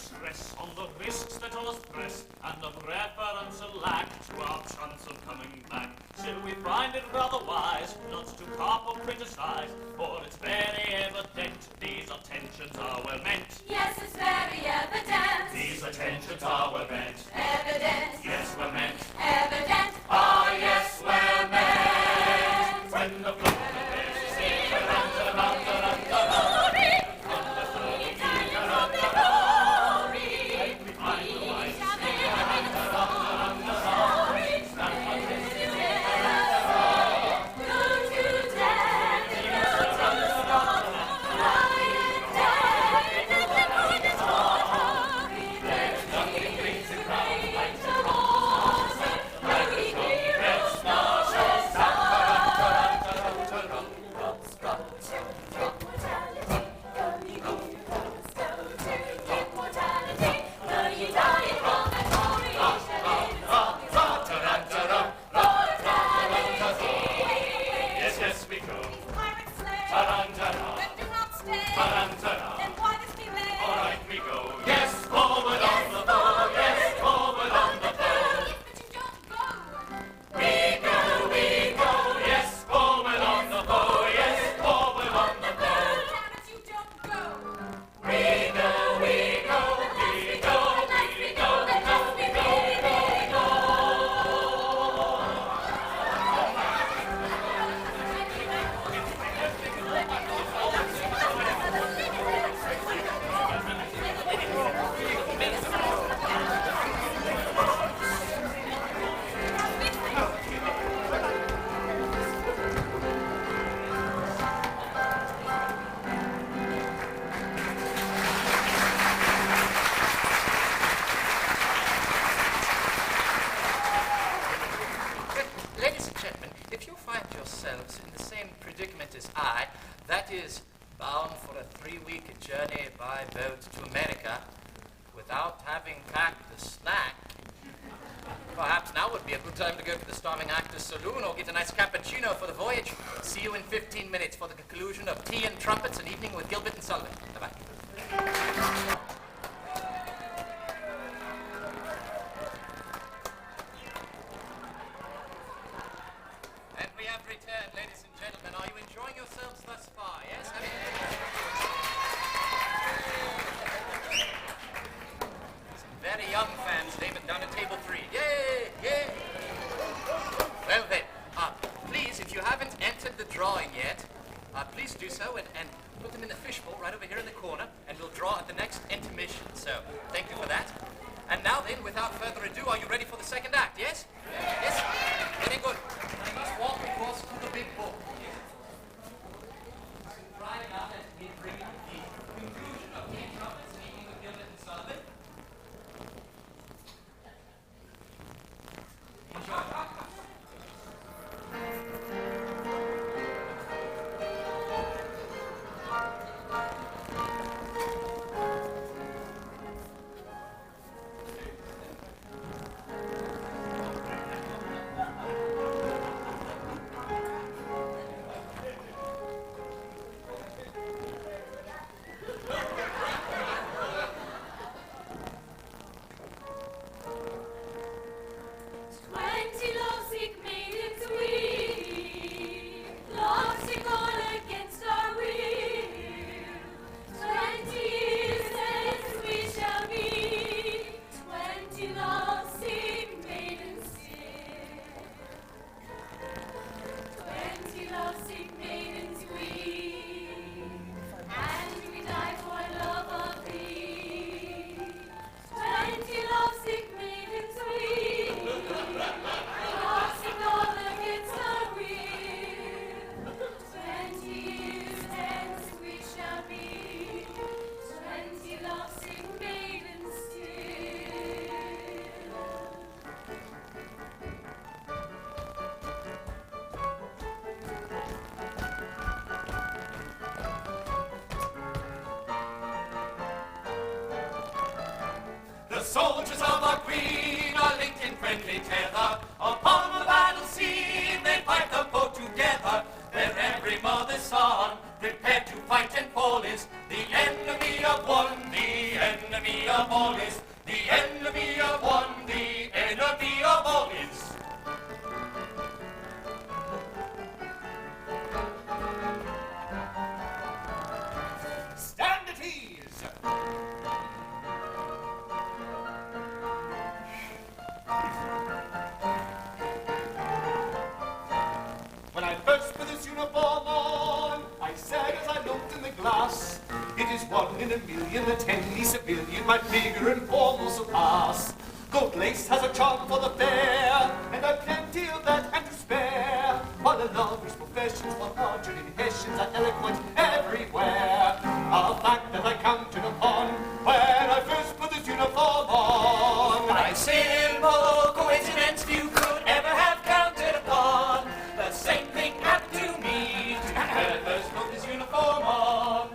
stress on the risks that us press, and the preference a lack to our chance of coming back. Still we find it rather wise not to carp or criticize, for it's very evident these attentions are well meant. Yes, it's very evident. These attentions are well meant. Evident. Yes, well meant. Evident. Ah, yes, well meant. When the flow of the bears sing around, around, around, around. From the flow of the around, around. When we find the wise sing around, around, around, around. Stand for this, sing around, around. Go to death, go to stop. Lying dead, and the moon is watery. There's nothing brings the crowd like The water, where we hear Let's not show stop, around, around, around, around. Yes, yes, we go. Pirates slay. Ta-ran-ta-ra, Then do not stay. ta-ran-ta-ra. Then why this delay? All right, we go. Yes, forward on the bow. Yes, forward on the bow. Yes, but you don't go. We go, yes, forward on the bow. Yes, forward on the bow. Damn it, you don't go. We go, we go, we go, we go, we go, we go, we go. Ladies and gentlemen, if you find yourselves in the same predicament as I, that is, bound for a 3-week journey by boat to America, without having packed the snack, perhaps now would be a good time to go to the Starving Actors Saloon or get a nice cappuccino for the voyage. See you in 15 minutes for the conclusion of Tea and Trumpets, an evening with Gilbert and Sullivan. Bye-bye. And we have returned, ladies and gentlemen. Are you enjoying yourselves thus far? Yes? Some very young fans, David, down at table 3. Yay! Yay! Well then, please, if you haven't entered the drawing yet, please do so and put them in the fishbowl right over here in the corner, and we'll draw at the next intermission. So, thank you for that. And now then, without further ado, are you ready for the second act, yes? Yes? Very good. Now let's walk across to the big book. Right now, let me bring you the conclusion of Tea and Trumpets, an evening with Gilbert and Sullivan. Enjoy. soldiers of our queen are linked in friendly tether. Upon the battle scene they fight the foe together. Their every mother's son, prepared to fight and fall, is the enemy of one, the enemy of all. is 1 in a million, the tenly civilian my figure and form will surpass. Gold lace has a charm for the fair, and I've plenty of that and to spare. While the lover's professions for larger inhibitions are eloquent everywhere. A fact that I counted upon when I first put this uniform on. By simple coincidence few could ever have counted upon. The same thing happened to me when I first put this uniform on.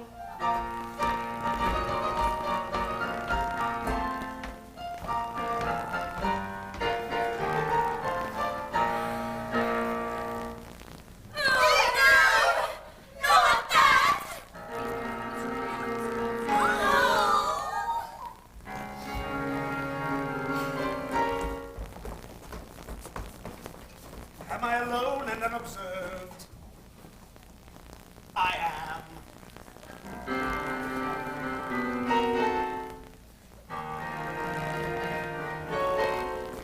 Am I alone and unobserved? I am.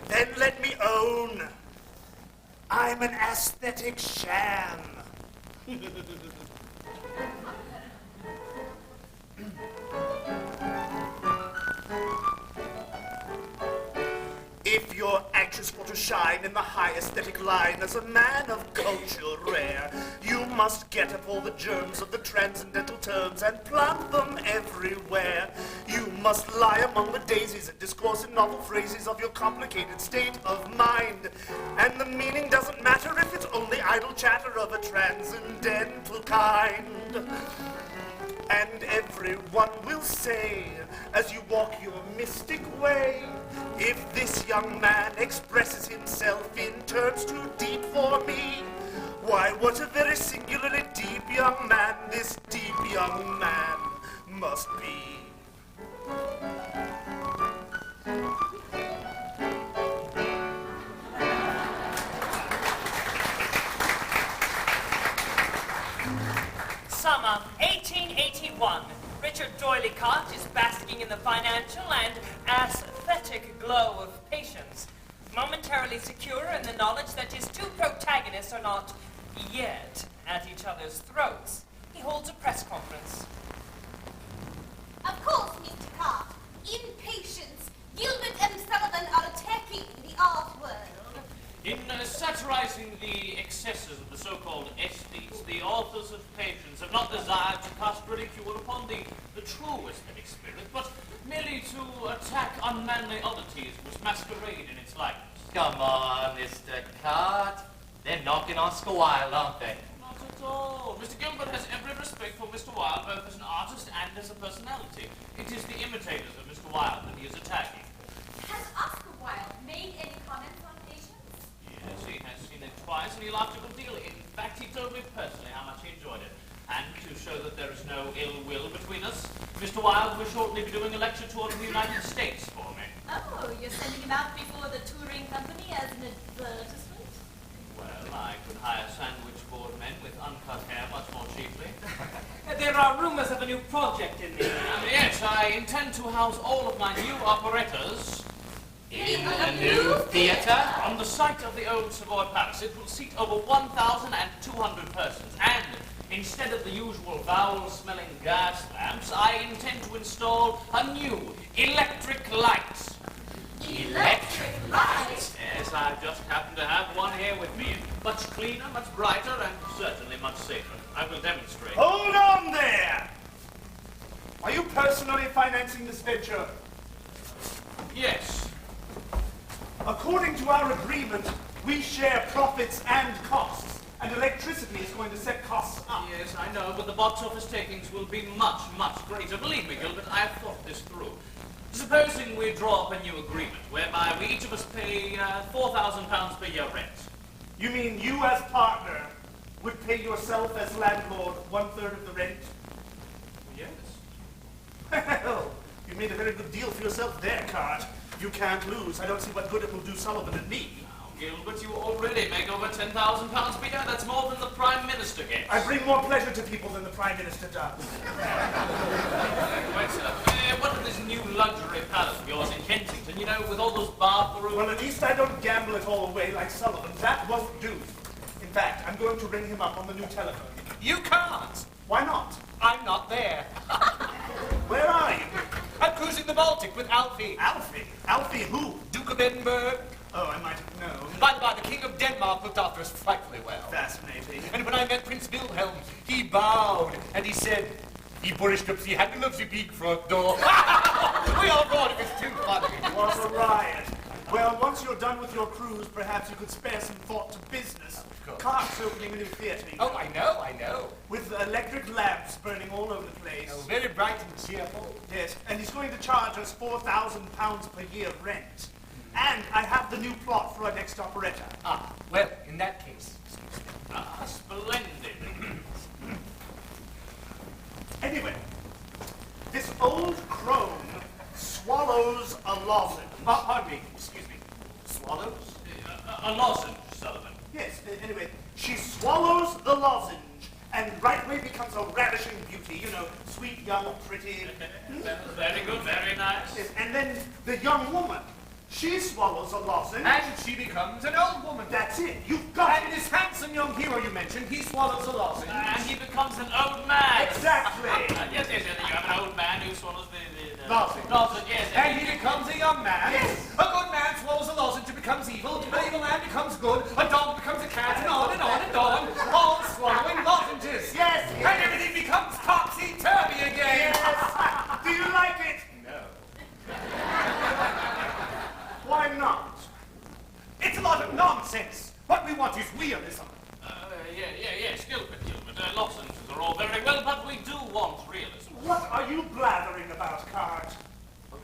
Then let me own, I'm an aesthetic sham. If you're anxious for to shine in the high aesthetic line as a man of culture rare, you must get up all the germs of the transcendental terms and plant them everywhere. You must lie among the daisies and discourse in novel phrases of your complicated state of mind. And the meaning doesn't matter if it's only idle chatter of a transcendental kind. And everyone will say, as you walk your mystic way, if this young man expresses himself in terms too deep for me, why, what a very singularly deep young man this deep young man must be. Summer 1881. Richard Doyleycott is basking in the financial and aesthetic glow of patience, momentarily secure in the knowledge that his two protagonists are not yet at each other's throats. He holds a press conference. Of course, Mr. Cart. In patience, Gilbert and Sullivan are attacking the art world. In satirizing the excesses of the so-called aesthetes, the authors of Patience have not desired to cast ridicule upon the true aesthetic spirit, but merely to attack unmanly oddities which masquerade in its likeness. Come on, Mr. Cart. They're knocking Oscar Wilde, aren't they? Not at all. Mr. Gilbert has every respect for Mr. Wilde, both as an artist and as a personality. It is the imitators of Mr. Wilde that he is attacking. Has Oscar Wilde made any comments on Patience? Yes, he has seen it twice, and he laughed a good deal. In fact, he told me personally how much he enjoyed it. And to show that there is no ill will between us, Mr. Wilde will shortly be doing a lecture tour in the United States for me. Oh, you're sending him out before the touring company as an advertisement? Well, I could hire sandwich board men with uncut hair much more cheaply. There are rumors of a new project in the... Yes, I intend to house all of my new operettas In a new theatre? on the site of the old Savoy Palace. It will seat over 1,200 persons, and instead of the usual foul-smelling gas lamps, I intend to install a new electric light. Electric light? Yes, I just happen to have one here with me. Much cleaner, much brighter, and certainly much safer. I will demonstrate. Hold on there! Are you personally financing this venture? Yes. According to our agreement, we share profits and costs, and electricity is going to set costs up. Yes, I know, but the box office takings will be much, much greater. Believe me, Gilbert, I have thought this through. Supposing we draw up a new agreement, whereby we each of us pay £4,000 per year rent. You mean you as partner would pay yourself as landlord 1/3 of the rent? Yes. Well, you made a very good deal for yourself there, Cart. You can't lose. I don't see what good it will do Sullivan and me. Now, Gilbert, you already make over £10,000 per year. That's more than the Prime Minister gets. I bring more pleasure to people than the Prime Minister does. Wait, sir. What of this new luxury palace of yours in Kensington, you know, with all those bathrooms? Well, at least I don't gamble it all away like Sullivan. That won't do. In fact, I'm going to ring him up on the new telephone. You can't. Why not? I'm not there. Baltic with Alfie. Alfie? Alfie who? Duke of Edinburgh. Oh, I might have known. By the by, the King of Denmark looked after us frightfully well. Fascinating. And when I met Prince Wilhelm, he bowed and he said, he pushed up the handle of the big front door. We all thought it was too funny. It was a riot. Well, once you're done with your cruise, perhaps you could spare some thought to business. Clark's opening a new theatre. Oh, I know. With electric lamps burning all over the place. Oh, very bright and cheerful. Yes, and he's going to charge us £4,000 per year rent. And I have the new plot for our next operetta. Ah, well, in that case. Ah, splendid. Anyway, this old crone swallows a lozenge. Pardon me, excuse me. Swallows? A lozenge, Sullivan. Yes, anyway, she swallows the lozenge and right away becomes a ravishing beauty, you know, sweet, young, pretty. Very good, very nice. Yes, and then the young woman, she swallows a lozenge. And she becomes an old woman. That's it, you've got And it. this handsome young hero you mentioned, he swallows a lozenge. And he becomes an old man. Exactly. Yes, you have an old man who swallows the Lozenge. lozenge, yes. And he becomes a young man. Yes. A good man swallows a lozenge and becomes evil. An evil man becomes good. A dog becomes a cat, and on and on and on. All swallowing lozenges. Yes. And everything becomes topsy-turvy again. Yes. Do you like it? No. Why not? It's a lot of nonsense. What we want is realism. Yes, Gilbert. Lozenges are all very well, but we do want realism. What are you blathering about, Cart?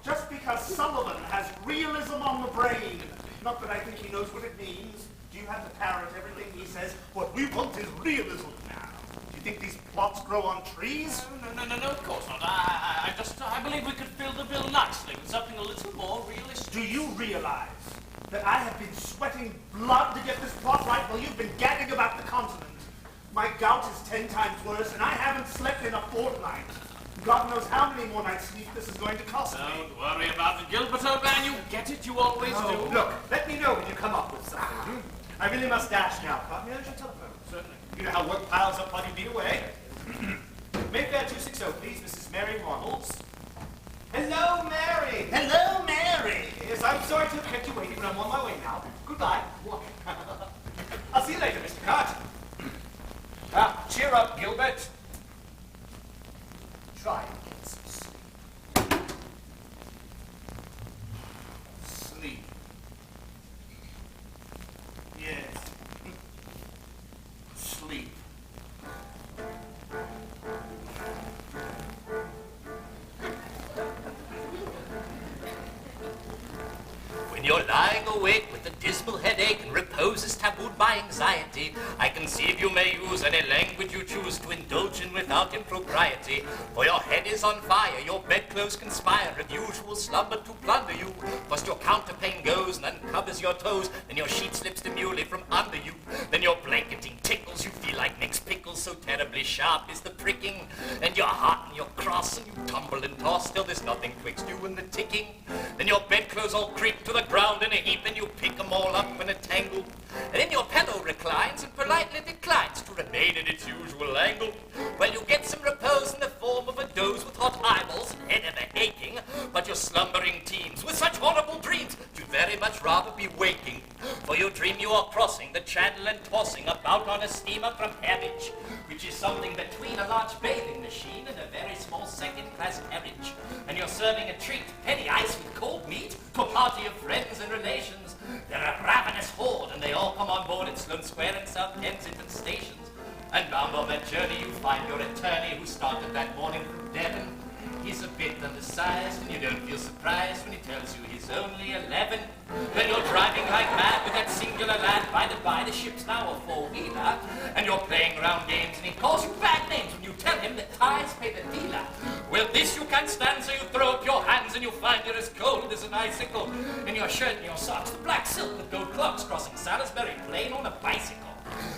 Just because Sullivan has realism on the brain. Not that I think he knows what it means. Do you have to parrot everything he says? What we want is realism now. Do you think these plots grow on trees? No, of course not. I believe we could fill the bill nicely with something a little more realistic. Do you realize that I have been sweating blood to get this plot right while you've been gagging about the continent? My gout is 10 times worse, and I haven't slept in a fortnight. God knows how many more nights' sleep this is going to cost me. Don't worry about it, Gilbert, old man. You get it, you always do. Look, let me know when you come up with something. I really must dash now. But may I use your telephone? Certainly. You know how work piles up while you've been away. Mayfair 260, please, Mrs. Mary Ronalds. Hello, Mary. Hello, Mary. Yes, I'm sorry to have kept you waiting, but I'm on my way now. Goodbye. I'll see you later, Mr. Cart. Cheer up, Gilbert. Try and get some sleep. Sleep. Yes. Sleep. When you're lying awake with a dismal headache and repose is tabooed by anxiety, I conceive you may use any language you choose to indulge in without impropriety. For your head is on fire, your bedclothes conspire, and usual slumber to plunder you. First your counterpane goes and uncovers your toes, then your sheet slips demurely from under you. Then your blanketing tickles, you feel like Nick's pickles, so terribly sharp is the pricking. And you're hot and you're cross and you tumble and toss, still there's nothing twixt you and the ticking. Then your bedclothes all creep to the ground in a heap, and you pick them all up in a tangle. And then your pillow reclines and politely declines to remain at its usual angle. Well, you get some repose in the form of a doze with hot eyeballs and head ever aching, but your slumbering teems with such horrible dreams, you'd very much rather be waking. For you dream you are crossing the channel and tossing about on a steamer from Harwich, which is something between a large bathing machine and a very small second-class carriage. And you're serving a treat, penny ice with cold meat, to a party of friends and relations. They're a ravenous horde, and they all come on board at Sloane Square and South Kensington stations. And round on that journey you find your attorney who started that morning from Devon. He's a bit undersized, and you don't feel surprised when he tells you he's only 11. Then you're driving like mad with that singular lad, by the by, the ship's now a four-wheeler, and you're playing round games, and he calls you bad names when you tell him that ties pay the dealer. Well, this you can't stand, so you throw up your hands, and you find you're as cold as an icicle. In your shirt and your socks, the black silk with gold clocks, crossing Salisbury Plain on a bicycle.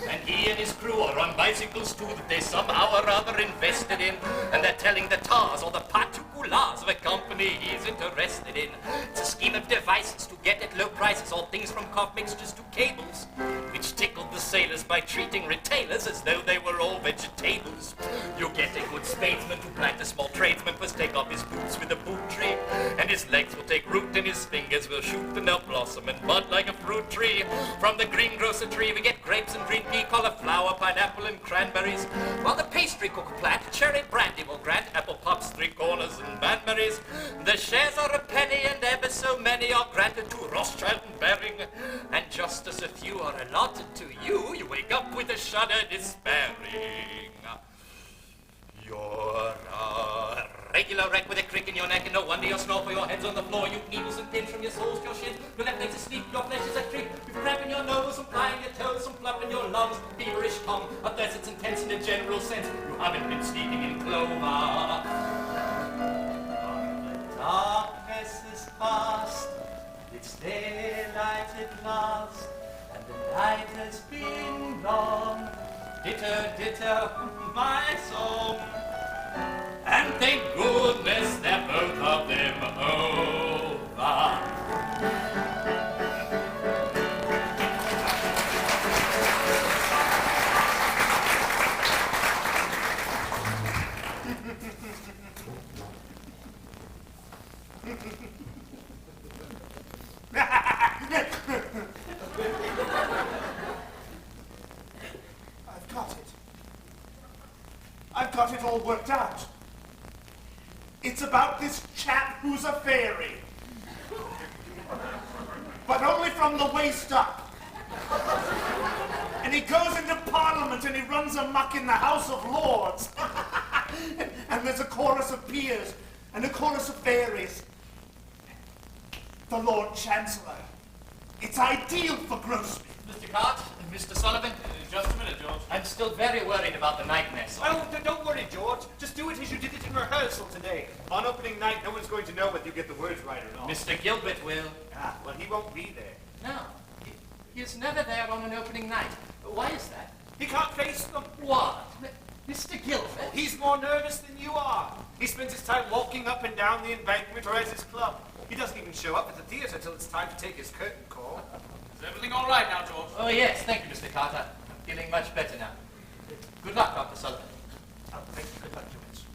And he and his crew are on bicycles too that they somehow or other invested in. And they're telling the tars or the particulars of a company he's interested in. It's a scheme of devices to get at low prices all things from cough mixtures to cables, which tickled the sailors by treating retailers as though they were all vegetables. You get a good spadesman to plant a small tradesman, must take off his boots with a boot tree, and his legs will take root and his fingers will shoot and they'll blossom and bud like a fruit tree. From the greengrocer tree we get grapes and green pea, cauliflower, pineapple and cranberries, while the pastry cook plant cherry brandy will grant apple pops, three corners and banberries. The shares are a penny and ever so many are granted to Rothschild and Baring, and just as a few are allotted to you, you wake up with a shudder despairing. You're a regular wreck with a crick in your neck, and no wonder you snore for your head's on the floor. You've needles and pins from your soles to your shins. Your left leg's asleep, your flesh is a trick. You've cramp in your nose, some fly in your toes, some fluff in your lungs, feverish tongue, a thirst that's intense in a general sense. You haven't been sleeping in clover. The darkness is past, it's daylight at last, and the night has been long. Ditto, ditto, my song. And thank goodness they're both of them over. I've got it all worked out. It's about this chap who's a fairy. But only from the waist up. And he goes into Parliament and he runs amok in the House of Lords. And there's a chorus of peers and a chorus of fairies. The Lord Chancellor. It's ideal for Grocery. Mr. Cart, Mr. Sullivan. Just a minute, George. I'm still very worried about the night mess. Oh, don't worry, George. Just do it as you did it in rehearsal today. On opening night, no one's going to know whether you get the words right or not. Mr. Gilbert will. Ah, well, he won't be there. No, he's never there on an opening night. Why is that? He can't face them. What? Mr. Gilbert? He's more nervous than you are. He spends his time walking up and down the embankment or at his club. He doesn't even show up at the theatre until it's time to take his curtain call. Is everything all right now, George? Oh, yes, thank you, Mr. Carter. I'm feeling much better now. Good luck, Dr. Sullivan. Oh, thank you. Good luck, George.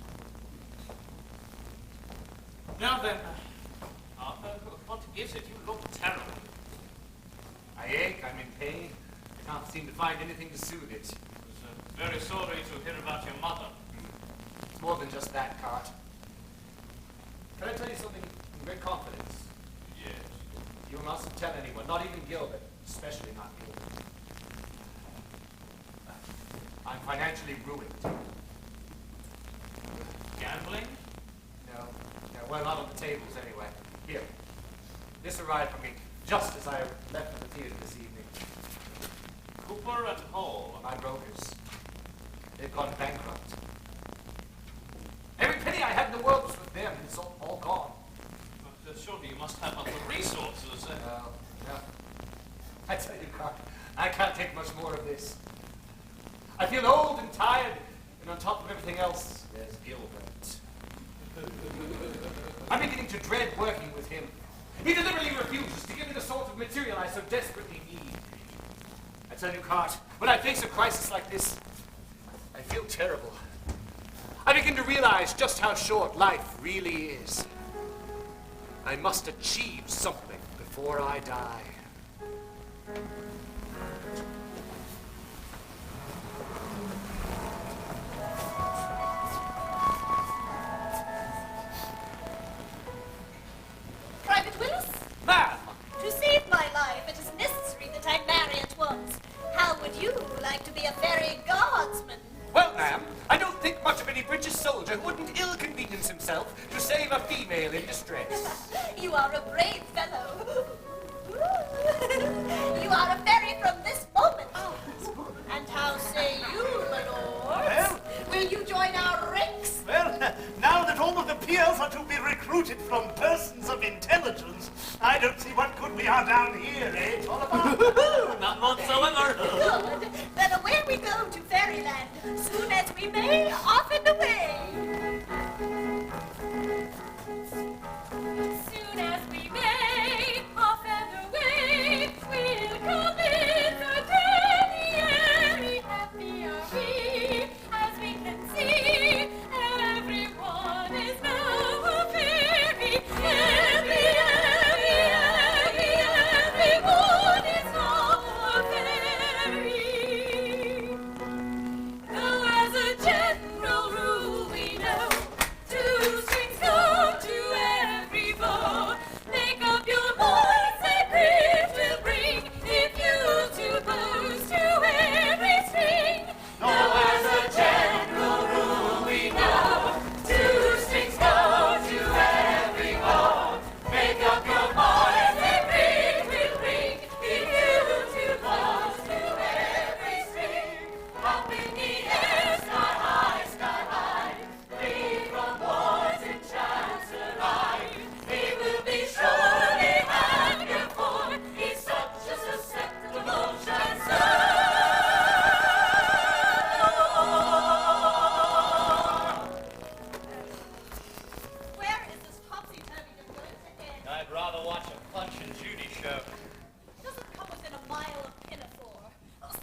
Now then, Arthur, what is it? You look terrible. I ache, I'm in pain. I can't seem to find anything to soothe it. I was very sorry to hear about your mother. It's more than just that, Cart. Can I tell you something in great confidence? Yes. You mustn't tell anyone, not even Gilbert, especially not Gilbert. I'm financially ruined. Gambling? No, well, not on the tables anyway. Here, this arrived for me just as I left the theater this evening. Cooper and Hall. My brokers, they've gone bankrupt. Every penny I had in the world was with them, and it's all gone. But surely you must have other resources. No. I tell you, Carter, I can't take much more of this. I feel old and tired, and on top of everything else, there's Gilbert. I'm beginning to dread working with him. He deliberately refuses to give me the sort of material I so desperately need. I tell you, Cart, when I face a crisis like this, I feel terrible. I begin to realize just how short life really is. I must achieve something before I die. Private Willis? Ma'am! To save my life, it is necessary that I marry at once. How would you like to be a fairy guardsman? Well, ma'am, I don't think much of any British soldier who wouldn't ill-convenience himself to save a female in distress. You are a brave fellow. You are a fairy from this moment. And how say you, my lord? Well? Will you join our ranks? Well, now that all of the peers are to be recruited from persons of intelligence, I don't see what good we are down here, eh, Oliver? None whatsoever. Good. Then we may, off and away. Soon as we may, off and away, we'll commence our journey. Very happy are we, as we can see. Everyone is now a fairy. Everyone is now a fairy. Though as a general rule we know, 2 strings go to every bow. Make up your mind, say Prince will bring, if you 2 bows to every string. Though as a general rule we know, 2 strings go to every bow. Make up your mind, say Prince will bring, if you 2 bows to every string. Up in the air, sky high, free from wars and chancellery. He will be surely hanged for, he's such a susceptible chancellor. Where is this topsy-turvy going to end? I'd rather watch a Punch and Judy show. Doesn't come within a mile of Pinafore.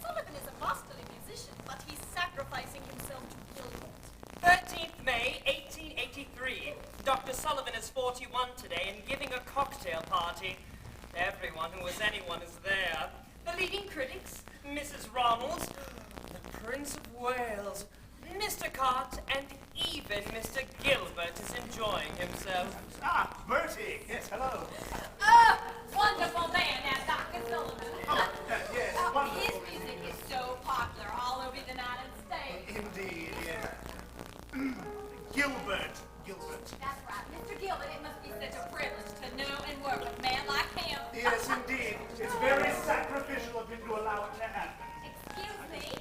Sullivan is a masterly musician, but he's sacrificing himself to Gilbert. 13th May, 1883. Dr. Sullivan is 41 today and giving a cocktail party. Everyone who was anyone is there. The leading critics, Mrs. Ronalds, the Prince of Wales, Mr. Cott, and even Mr. Gilbert is enjoying himself. Ah, Bertie. Yes, hello. Wonderful man, that Dr. Sullivan. Yes, His wonderful. music is so popular all over the United States. Indeed, yes. Gilbert. That's right, Mr. Gilbert. It must be such a privilege to know and work with a man like him. Yes, indeed. It's very sacrificial of him to allow it to happen. Excuse me.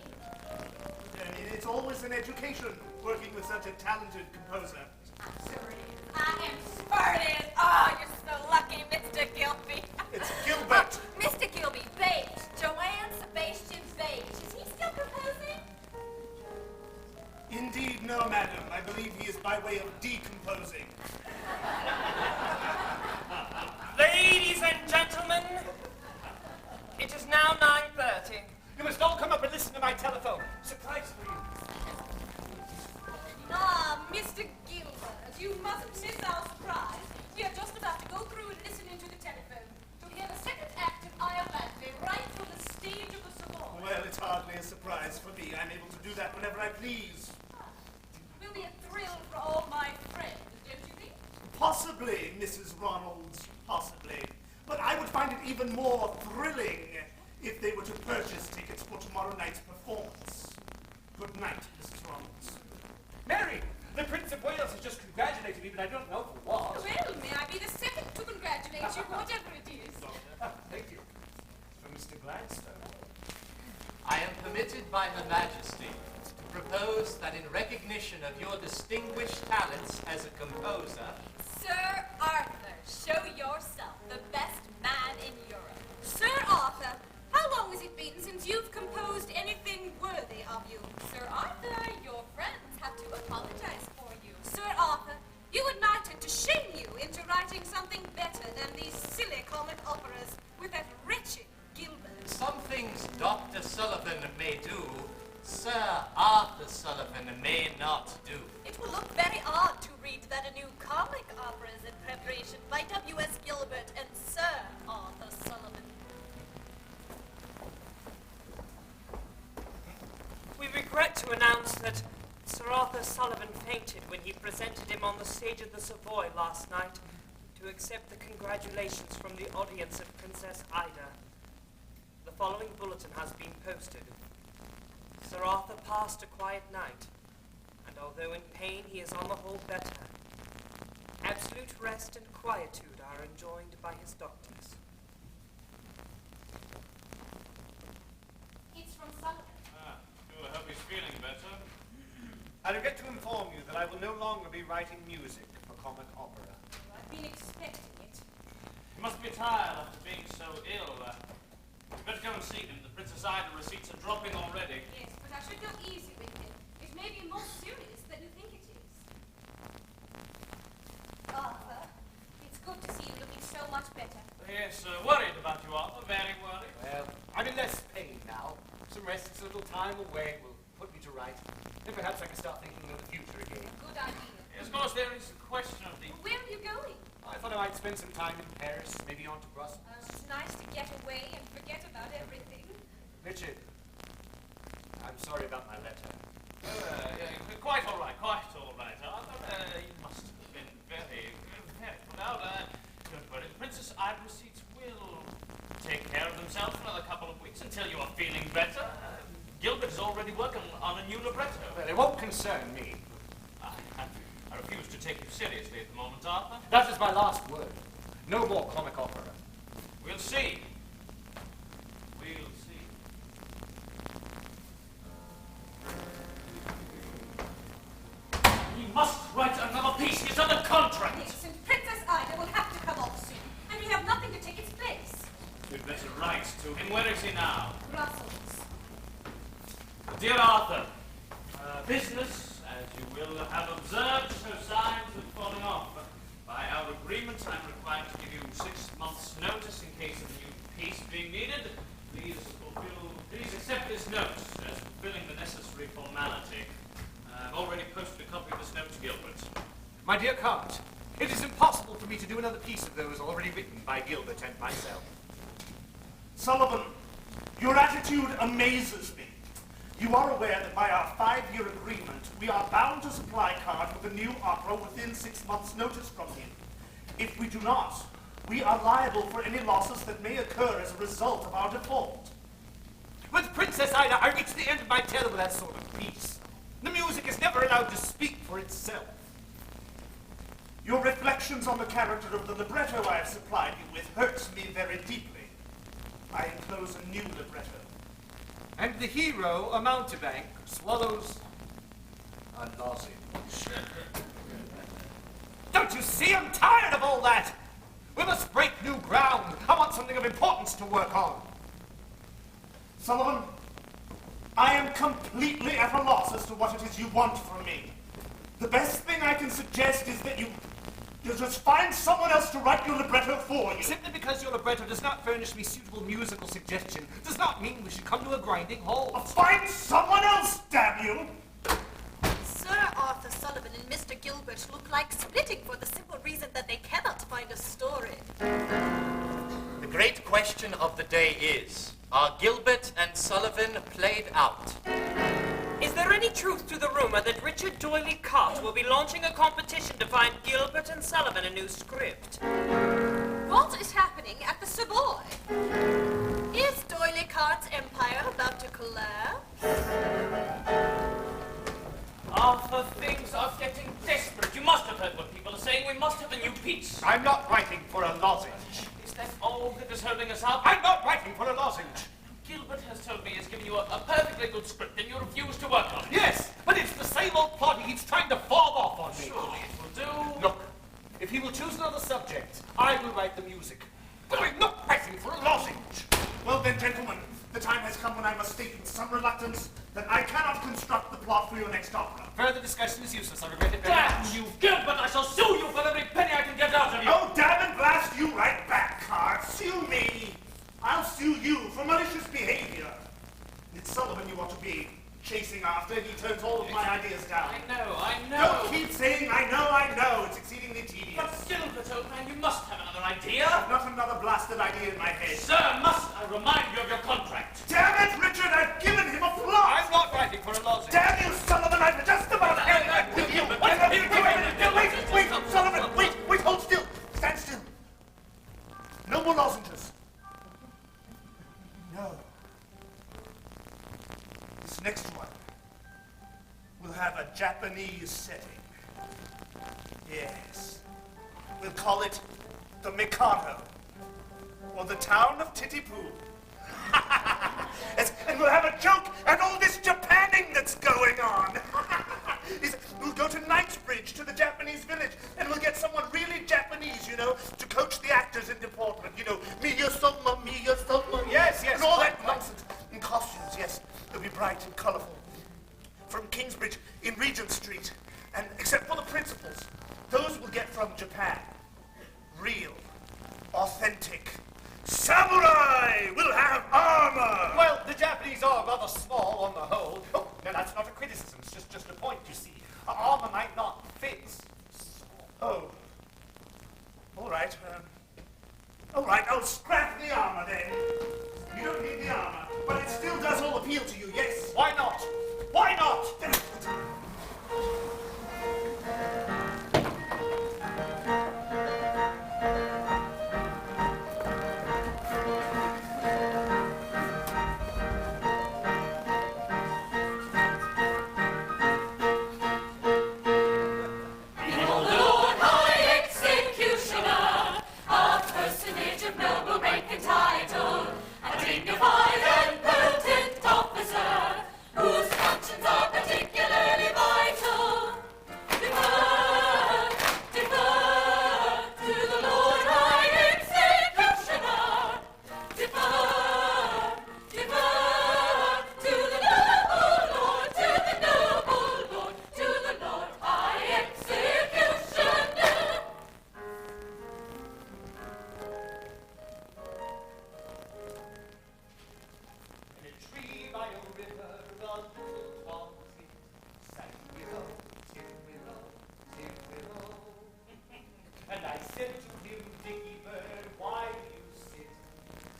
It's always an education working with such a talented composer. I'm sure it is. I am sure it is. Oh, you're so lucky, Mr. Gilby. It's Gilbert. Mr. Gilby, Bates. Joanne Sebastian Bates. Is he still composing? Indeed, no, madam. I believe he is by way of decomposing. Ladies and gentlemen, it is now 9:30. You must all come up and listen to my telephone. Surprise for you. Ah, Mr. Gilbert, you mustn't miss our surprise. We are just about to go through and listen into the telephone to hear the second act of Iolanthe right from the stage of the Savoy. Well, it's hardly a surprise for me. I'm able to do that whenever I please. Will be a thrill for all my friends, don't you think? Possibly, Mrs. Ronalds, possibly. But I would find it even more thrilling if they were to purchase tickets for tomorrow night's performance. Good night, Mrs. Ronalds. Mary, the Prince of Wales has just congratulated me, but I don't know for what. Well, may I be the second to congratulate you, whatever it is. Thank you. For Mr. Gladstone. I am permitted by Her Majesty to propose that in recognition of your distinguished talents as a composer, Sir Arthur, show yourself the best man in Europe. Sir Arthur, how long has it been since you've composed anything worthy of you? Sir Arthur, your friends have to apologize for you. Sir Arthur, you and Knighton to shame you into writing something better than these silly comic operas with that wretched Gilbert. some things Dr. Sullivan may do, Sir Arthur Sullivan may not do. It will look very odd to read that a new comic opera is in preparation by W.S. Gilbert and Sir Arthur Sullivan. We regret to announce that Sir Arthur Sullivan fainted when he presented him on the stage of the Savoy last night to accept the congratulations from the audience of Princess Ida. The following bulletin has been posted. Sir Arthur passed a quiet night, and although in pain, he is on the whole better. Absolute rest and quietude are enjoined by his doctors. It's from Sullivan. I hope he's feeling better. I regret to inform you that I will no longer be writing music for comic opera. I've been expecting it. He must be tired after being so ill. You better go and see him. The Princess Ida receipts are dropping already. Yes, but I should go easy with him. If It may be more serious than you think it is. Arthur, it's good to see you looking so much better. Yes, worried about you, Arthur. Very worried. Well, I'm in less pain now. Some rest, a little time away will put me to right. And perhaps I can start thinking of the future again. Good idea. Yes, of course, there is a question of the... Where are you going? I thought I might spend some time in Paris, maybe on to Brussels. It's nice to get away and forget about everything. Richard, I'm sorry about my letter. Quite all right, Arthur. You must have been very, very put out. Don't worry, the Princess Ivory Seats will take care of themselves for another couple of weeks until you are feeling better. Gilbert is already working on a new libretto. Well, it won't concern me. I refuse to take you seriously at the moment, Arthur. That is my last word. No more comic opera. We'll see. We'll see. He must write another piece. He's under contract. Yes, and Princess Ida will have to come off soon, and we have nothing to take its place. We'd better write to him. Where is he now? Brussels. Dear Arthur, business, as you will have observed, shows signs of falling off. By our agreement, I'm required to give you 6 months' notice in case of a new piece being needed. Please accept this note as fulfilling the necessary formality. I've already posted a copy of this note to Gilbert. My dear Count, it is impossible for me to do another piece of those already written by Gilbert and myself. Sullivan, your attitude amazes me. You are aware that by our 5-year agreement, we are bound to supply Card with a new opera within 6 months' notice from him. If we do not, we are liable for any losses that may occur as a result of our default. With Princess Ida, I reached the end of my tale with that sort of piece. The music is never allowed to speak for itself. Your reflections on the character of the libretto I have supplied you with hurts me very deeply. I enclose a new libretto. And the hero, a mountebank, swallows a lozenge. Don't you see? I'm tired of all that. We must break new ground. I want something of importance to work on. Sullivan, I am completely at a loss as to what it is you want from me. The best thing I can suggest is that you just find someone else to write your libretto for you. Simply because your libretto does not furnish me suitable musical suggestion does not mean we should come to a grinding halt. Find someone else, damn you! Sir Arthur Sullivan and Mr. Gilbert look like splitting for the simple reason that they cannot find a story. The great question of the day is, are Gilbert and Sullivan played out? Is there any truth to the rumor that Richard Doyley Cott will be launching a competition to find Gilbert and Sullivan a new script? What is happening at the Savoy? Is Doyley Cart's empire about to collapse? Arthur, things are getting desperate. You must have heard what people are saying. We must have a new piece. I'm not writing for a lozenge. Is that all that is holding us up? I'm not writing for a lozenge. Gilbert has told me he's given you a perfectly good script and you refuse to work on it. Yes, but it's the same old plot. He's trying to fall off on me. Surely it will do. Look, if he will choose another subject, I will write the music. But I'm not writing for a lozenge. Well then, gentlemen, the time has come when I must state with some reluctance that I cannot construct the plot for your next opera. Further discussion is useless. I regret it very Damn much. you, Gilbert! I shall sue you for every penny I can get out of you. Oh, damn and blast you right back, Card. Sue me. I'll sue you for malicious behavior. It's Sullivan you ought to be chasing after. He turns all of my ideas down. I know. Don't keep saying I know. It's exceedingly tedious. But Gilbert, old man, you must have another idea. Not another blasted idea in my head. Sir, must I remind you of your contract? Damn it, Richard, I've given him a plot. I'm not writing for a lozenge. Damn you, Sullivan, I've just about had that with you. Wait, Sullivan, wait, hold still. Stand still. No more lozenges. No. This next one will have a Japanese setting. Yes. We'll call it the Mikado, or the town of Titipu. Yes, and we'll have a joke at all this Japanning that's going on. We'll go to Knightsbridge, to the Japanese village, and we'll get someone really Japanese, to coach the actors in deportment. Miya-sama. Yes, and all that nonsense. And costumes, yes, they'll be bright and colorful. From Kingsbridge, from Japan. Real, authentic. Samurai will have armor! Well, the Japanese are rather small on the whole. Oh, no, that's not a criticism. It's just a point, you see. Armor might not fit. Oh. All right. All right, I'll scrap the armor then. You don't need the armor, but it still does all appeal to you, yes? Why not? Why not? Behold the Lord High Executioner, a personage of noble rank and title, a dignified and potent officer, whose functions are particularly vital. Defer to the Lord High Executioner. Defer to the noble Lord, to the noble Lord, to the Lord High Executioner. In a tree by a river, a little dog sang willow, tin willow, tin willow. And I said to him, Dicky bird, why do you sit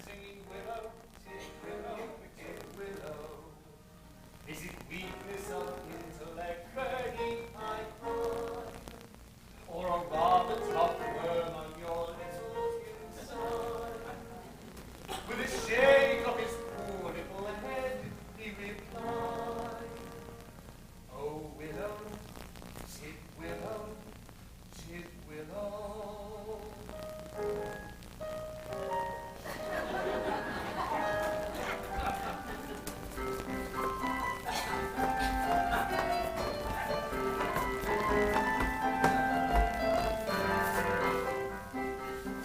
singing willow, tin willow? Is it weakness of intellect burning my heart, or a rather tough worm on your little inside? With a shake of his poor little head, he replied, Oh, willow, tit willow, tit willow.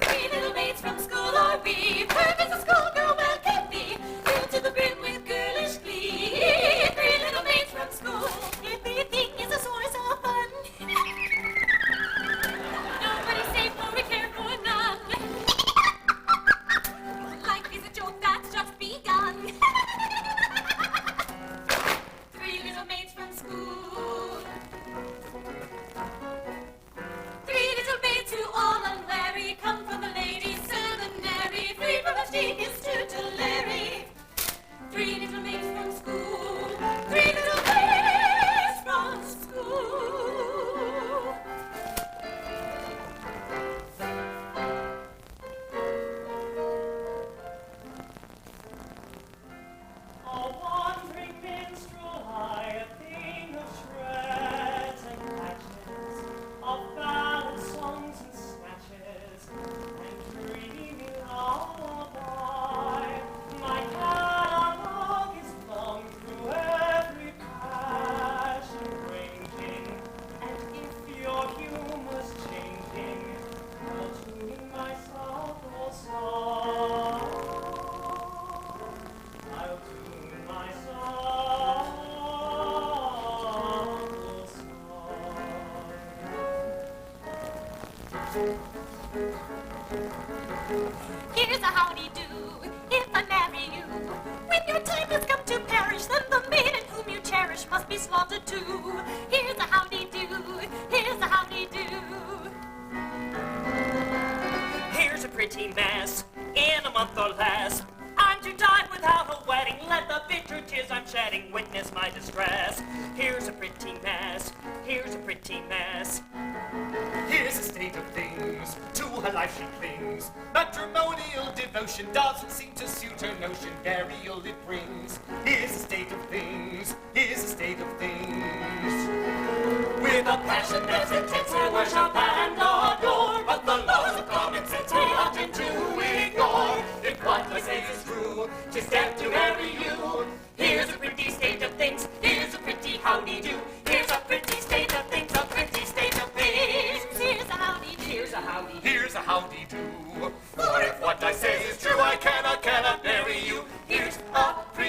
Three little maids from school are we, perfect as a schoolgirl well can be, filled to the brim with girlish glee. Three little maids from school, everything is a source of fun. Nobody's safe, for we care for none. Life is a joke that's just begun. Three little maids from school. Three little maids who all unwary come from the ladies' seminary, free from the genius tutelary. Three little maids from school. Three little maids from school. A wandering minstrel, I, a thing of shreds and patches, of ballad songs and snatches, and dreamy lullaby. My catalog is long through every passion ranging, and if your humor's changing, I'll tune myself a song. I'll tune my song. Here's a howdy-do, if I marry you. When your time has come to perish, then the maiden whom you cherish must be slaughtered too. Here's a howdy-do, here's a howdy-do. Here's a pretty mess, in a month or less. I'm to die without a wedding. Let the bitter tears I'm shedding witness my distress. Here's a pretty mess, here's a pretty mess. Here's a state of things, to her life she clings. Matrimonial devotion doesn't seem to suit her notion, burial it brings. Here's a state of things, here's a state of things. With a passion that's intense, her worship and adore, but the laws of common sense we often do ignore. If what I say is true, 'tis death to marry you. Here's a pretty state of things, here's a pretty howdy-do. Here's a pretty state of things, a pretty state of things. Here's a howdy-do, Here's a howdy, here's a howdy-do. For if what I say is true, I cannot marry you. Here's a pretty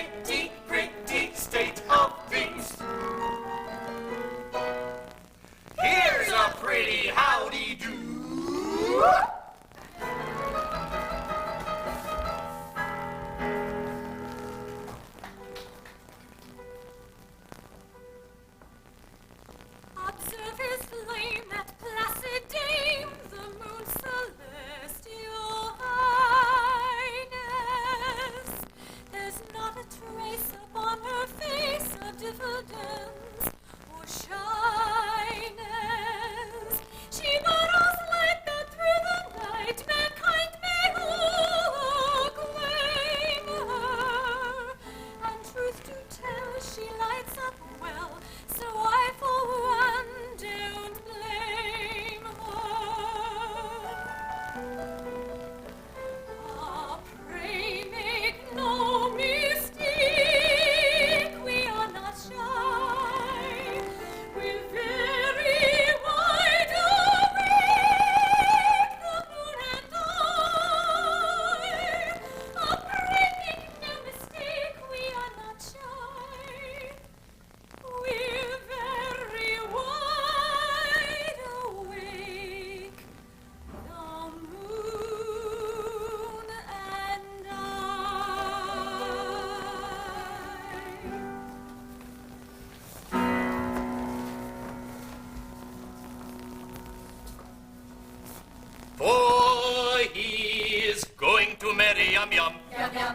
berry, yum yum.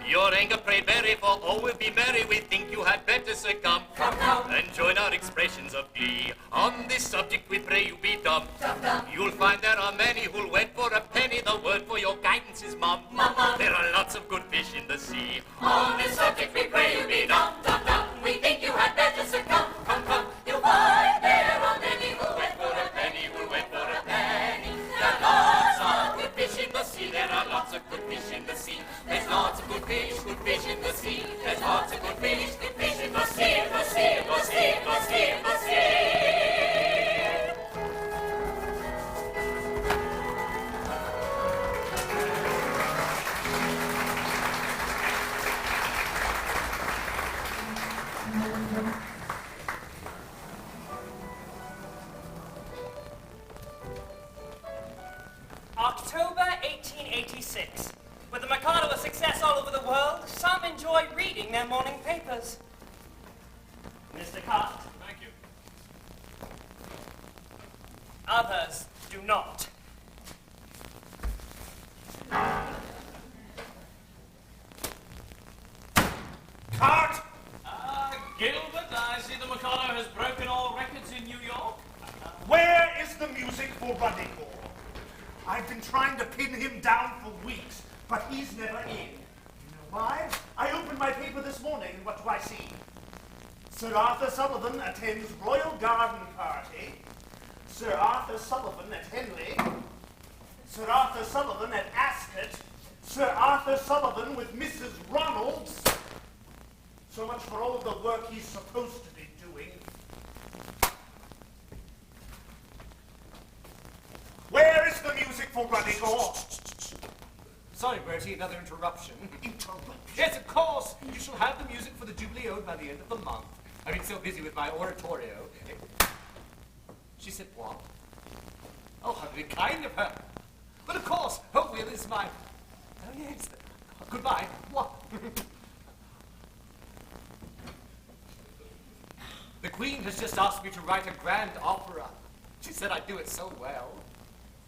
Your anger prayed very for all will be merry. We think you had better succumb. Come. And join our expressions of glee. On this subject we pray you be dumb. You'll find there are many who'll wed for a penny. The word for your guidance is mum. There are lots of good fish in the sea. On this subject we pray you be dumb. We think you had better succumb. Come. You'll find there are many who'll wed for a penny. There are lots of good fish in the sea. There are lots of good fish in the sea. There's lots of good fish in the sea. There's lots of good fish in the sea, the sea, the sea, the sea, the sea. October 1886. With the Mikado a success all over the world, some enjoy reading their morning papers. Mr. Cart. Thank you. Others do not. Cart! Gilbert, I see the Mikado has broken all records in New York. Where is the music for Ruddigore? I've been trying to pin him down for weeks, but he's never in. You know why? I opened my paper this morning, and what do I see? Sir Arthur Sullivan attends Royal Garden Party. Sir Arthur Sullivan at Henley. Sir Arthur Sullivan at Ascot. Sir Arthur Sullivan with Mrs. Ronalds. So much for all of the work he's supposed to be doing. Where is the music for Ruddigore? Sorry, Bertie, another interruption. Interruption? Yes, of course. You shall have the music for the Jubilee Ode by the end of the month. I've been so busy with my oratorio. She said, what? Oh, how very kind of her. But of course, her will is mine. Oh, yes. Goodbye. What? The Queen has just asked me to write a grand opera. She said I'd do it so well.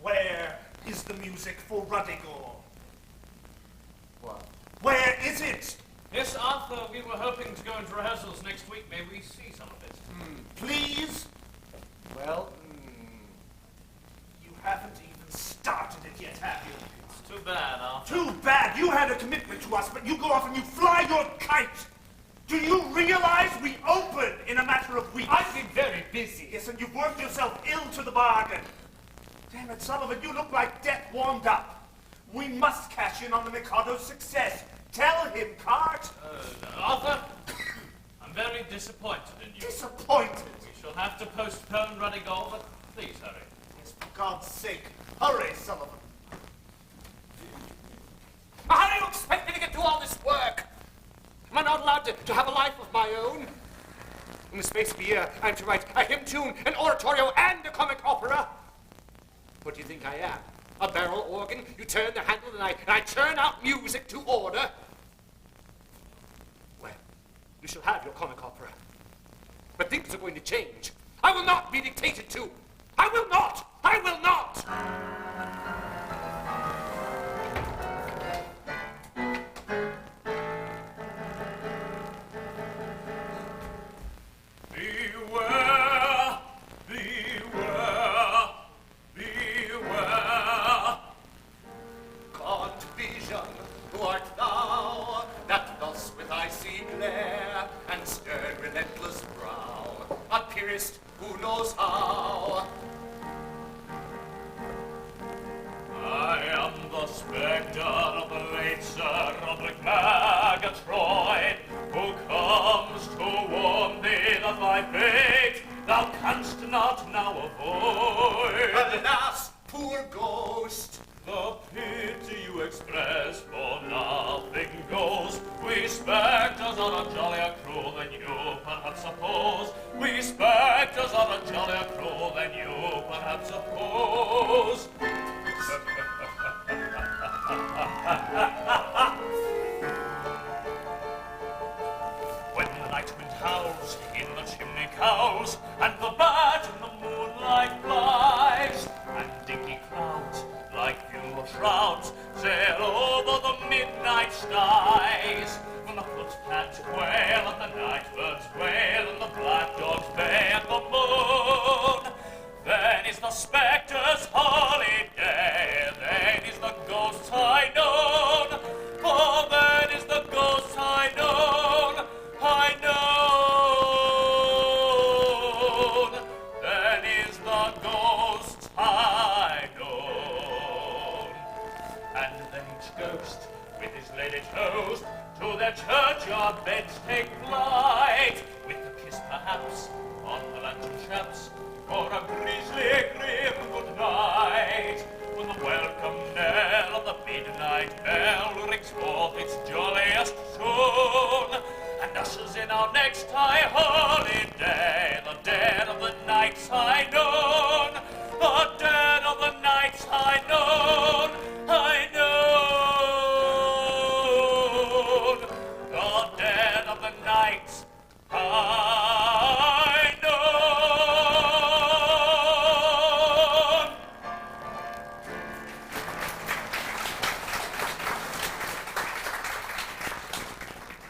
Where is the music for Ruddigore? What? Where is it? Yes, Arthur, we were hoping to go into rehearsals next week. May we see some of it? Please? Well, You haven't even started it yet, have you? It's too bad, Arthur. Too bad. You had a commitment to us, but you go off and you fly your kite. Do you realize we open in a matter of weeks? I've been very busy. Yes, and you've worked yourself ill to the bargain. Damn it, Sullivan, you look like death warmed up. We must cash in on the Mikado's success. Tell him, Cart. Arthur, I'm very disappointed in you. Disappointed. We shall have to postpone Ruddigore, but please hurry. Yes, for God's sake, hurry, Sullivan. How do you expect me to get through all this work? Am I not allowed to have a life of my own? In the space of a year, I'm to write a hymn tune, an oratorio, and a comic opera. What do you think I am? A barrel organ? You turn the handle and I churn out music to order? Well, you shall have your comic opera. But things are going to change. I will not be dictated to. I will not! I will not! Beware, beware, beware. God vision, who art thou, that thus with icy glare and stern relentless brow appearest who knows how? I am the spectre of the late Sir Roderick Murgatroyd, who comes to warn thee that thy fate thou canst not now avoid. Alas, poor ghost! The pity you express for nothing goes. We spectres are a jollier crew than you perhaps suppose. We spectres are a jollier crew than you perhaps suppose. When the night wind howls in the chimney cowls, and the bat in the moonlight flies, and dingy clouds like funeral shrouds sail over the midnight spectre's holiday. Then is the ghost high known. For then is the ghost high known. High known. Then is the ghost high known. And then each ghost with his lady toast to their churchyard beds take flight, with a kiss perhaps on the lantern chaps, for a grisly grim good night. When the welcome knell of the midnight bell rings forth its jolliest tune, and ushers in our next high holiday, the dead of the night's high noon, the dead of the night's high noon, high noon, the dead of the night's high noon.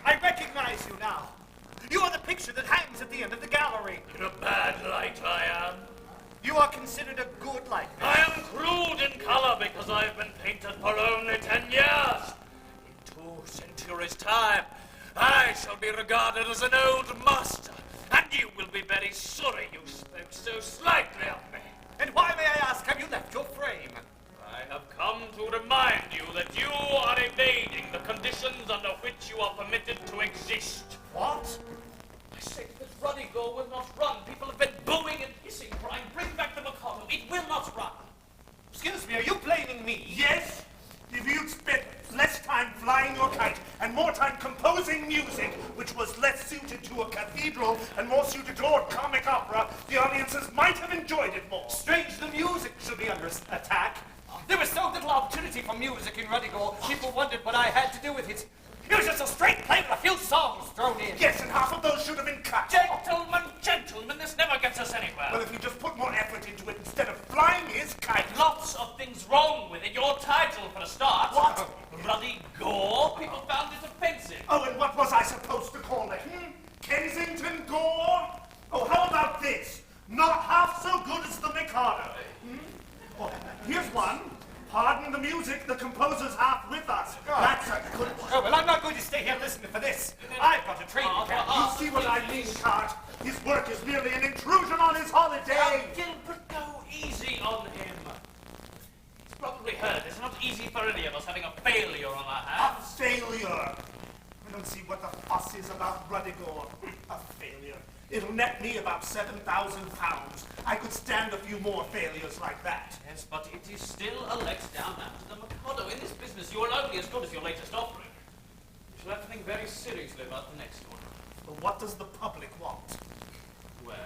I recognize you now. You are the picture that hangs at the end of the gallery. In a bad light I am. You are considered a good likeness. I am crude in colour because I've been painted for only 10 years. In 2 centuries' time, I shall be regarded as an old master, and you will be very sorry you spoke so slightly of me. And why, may I ask, have you left your frame? I have come to remind you that you are evading the conditions under which you are permitted to exist. What? I say that Ruddigore will not run. People have been booing and hissing, crying, bring back the Mikado. It will not run. Excuse me, are you blaming me? Yes? If you'd spent less time flying your kite and more time composing music, which was less suited to a cathedral and more suited to a comic opera, the audiences might have enjoyed it more. Strange the music should be under attack. There was so little opportunity for music in Ruddigore, people wondered what I had to do with it. It was just a straight play with a few songs thrown in. Yes, and half of those should have been cut. Gentlemen, this never gets us anywhere. Well, if you just put more effort into it instead of flying his kite. Lots of things wrong with it. Your title, for a start. What? Ruddigore. People found it offensive. Oh, and what was I supposed to call it? Kensington Gore? Oh, how about this? Not half so good as the Mikado. Oh, here's one. Pardon the music, the composer's half with us. That's a good one. Oh, well, I'm not going to stay here listening for this. I've got a training camp. You see what I mean, Cart? His work is merely an intrusion on his holiday. Gilbert, go easy on him. He's probably heard it's not easy for any of us having a failure on our A hands. failure. I don't see what the fuss is about Ruddigore. A failure. It'll net me about £7,000. I could stand a few more failures like that. Yes, but it is still a letdown after the Mikado. In this business, you are only as good as your latest offering. You shall have to think very seriously about the next one. But what does the public want? Well,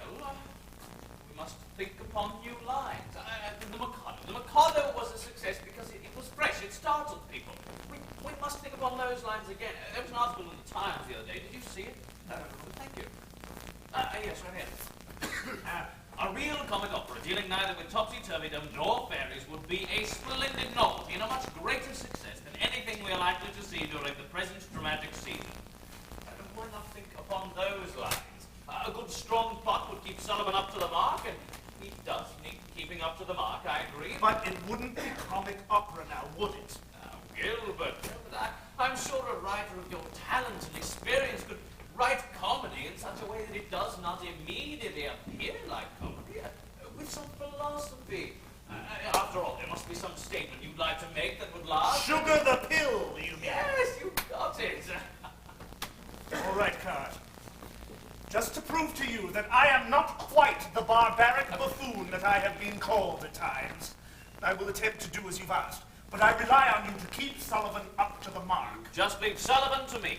we must think upon new lines. The Mikado was a success because it was fresh. It startled people. We must think upon those lines again. There was an article in the Times the other day. Did you see it? Thank you. Yes, right here. A real comic opera dealing neither with topsy-turvydom nor fairies would be a splendid novelty and a much greater success than anything we are likely to see during the present dramatic season. Why not think upon those lines? A good strong plot would keep Sullivan up to the mark, and he does need keeping up to the mark, I agree. But it wouldn't be comic opera now, would it? Now, Gilbert, I'm sure a writer of your talent and experience could write comedy in such a way that it does not immediately appear like comedy, with some philosophy. After all, there must be some statement you'd like to make that would last. Sugar the pill, you mean? Yes, you got it. All right, Cart. Just to prove to you that I am not quite the barbaric buffoon that I have been called at times, I will attempt to do as you've asked. But I rely on you to keep Sullivan up to the mark. Just leave Sullivan to me.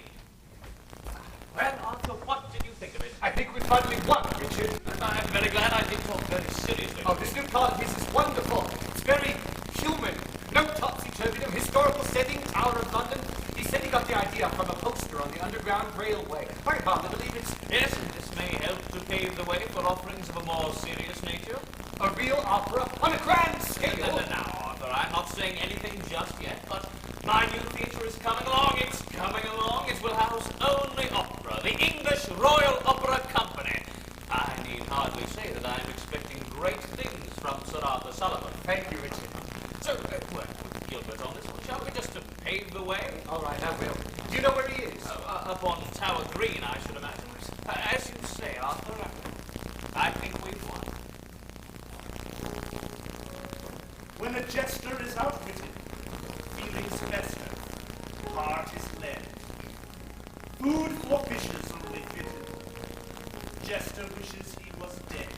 Well, Arthur, what did you think of it? I think we finally won, Richard. I'm very glad I did talk very seriously. Oh, this new plot of his is wonderful. It's very human. No topsy-turvydom, historical setting, Tower of London. He said he got the idea from a poster on the Underground Railway. I hardly believe it's... Yes, this may help to pave the way for offerings of a more serious nature. A real opera on a grand scale. Now, Arthur, I'm not saying anything just yet, but my new feature is coming along. It's coming along. It will house only opera, the English Royal Opera Company. I need hardly say that I'm expecting great things from Sir Arthur Sullivan. Thank you, Richard. So, well, Gilbert on this one, shall we, just to pave the way? All right, I will. Do you know where he is? Up on Tower Green, I should imagine. As you say, Arthur, I think we've won. When a jester is outwitted, feelings fester, heart is led. Food for fishes only fitted. Jester wishes he was dead.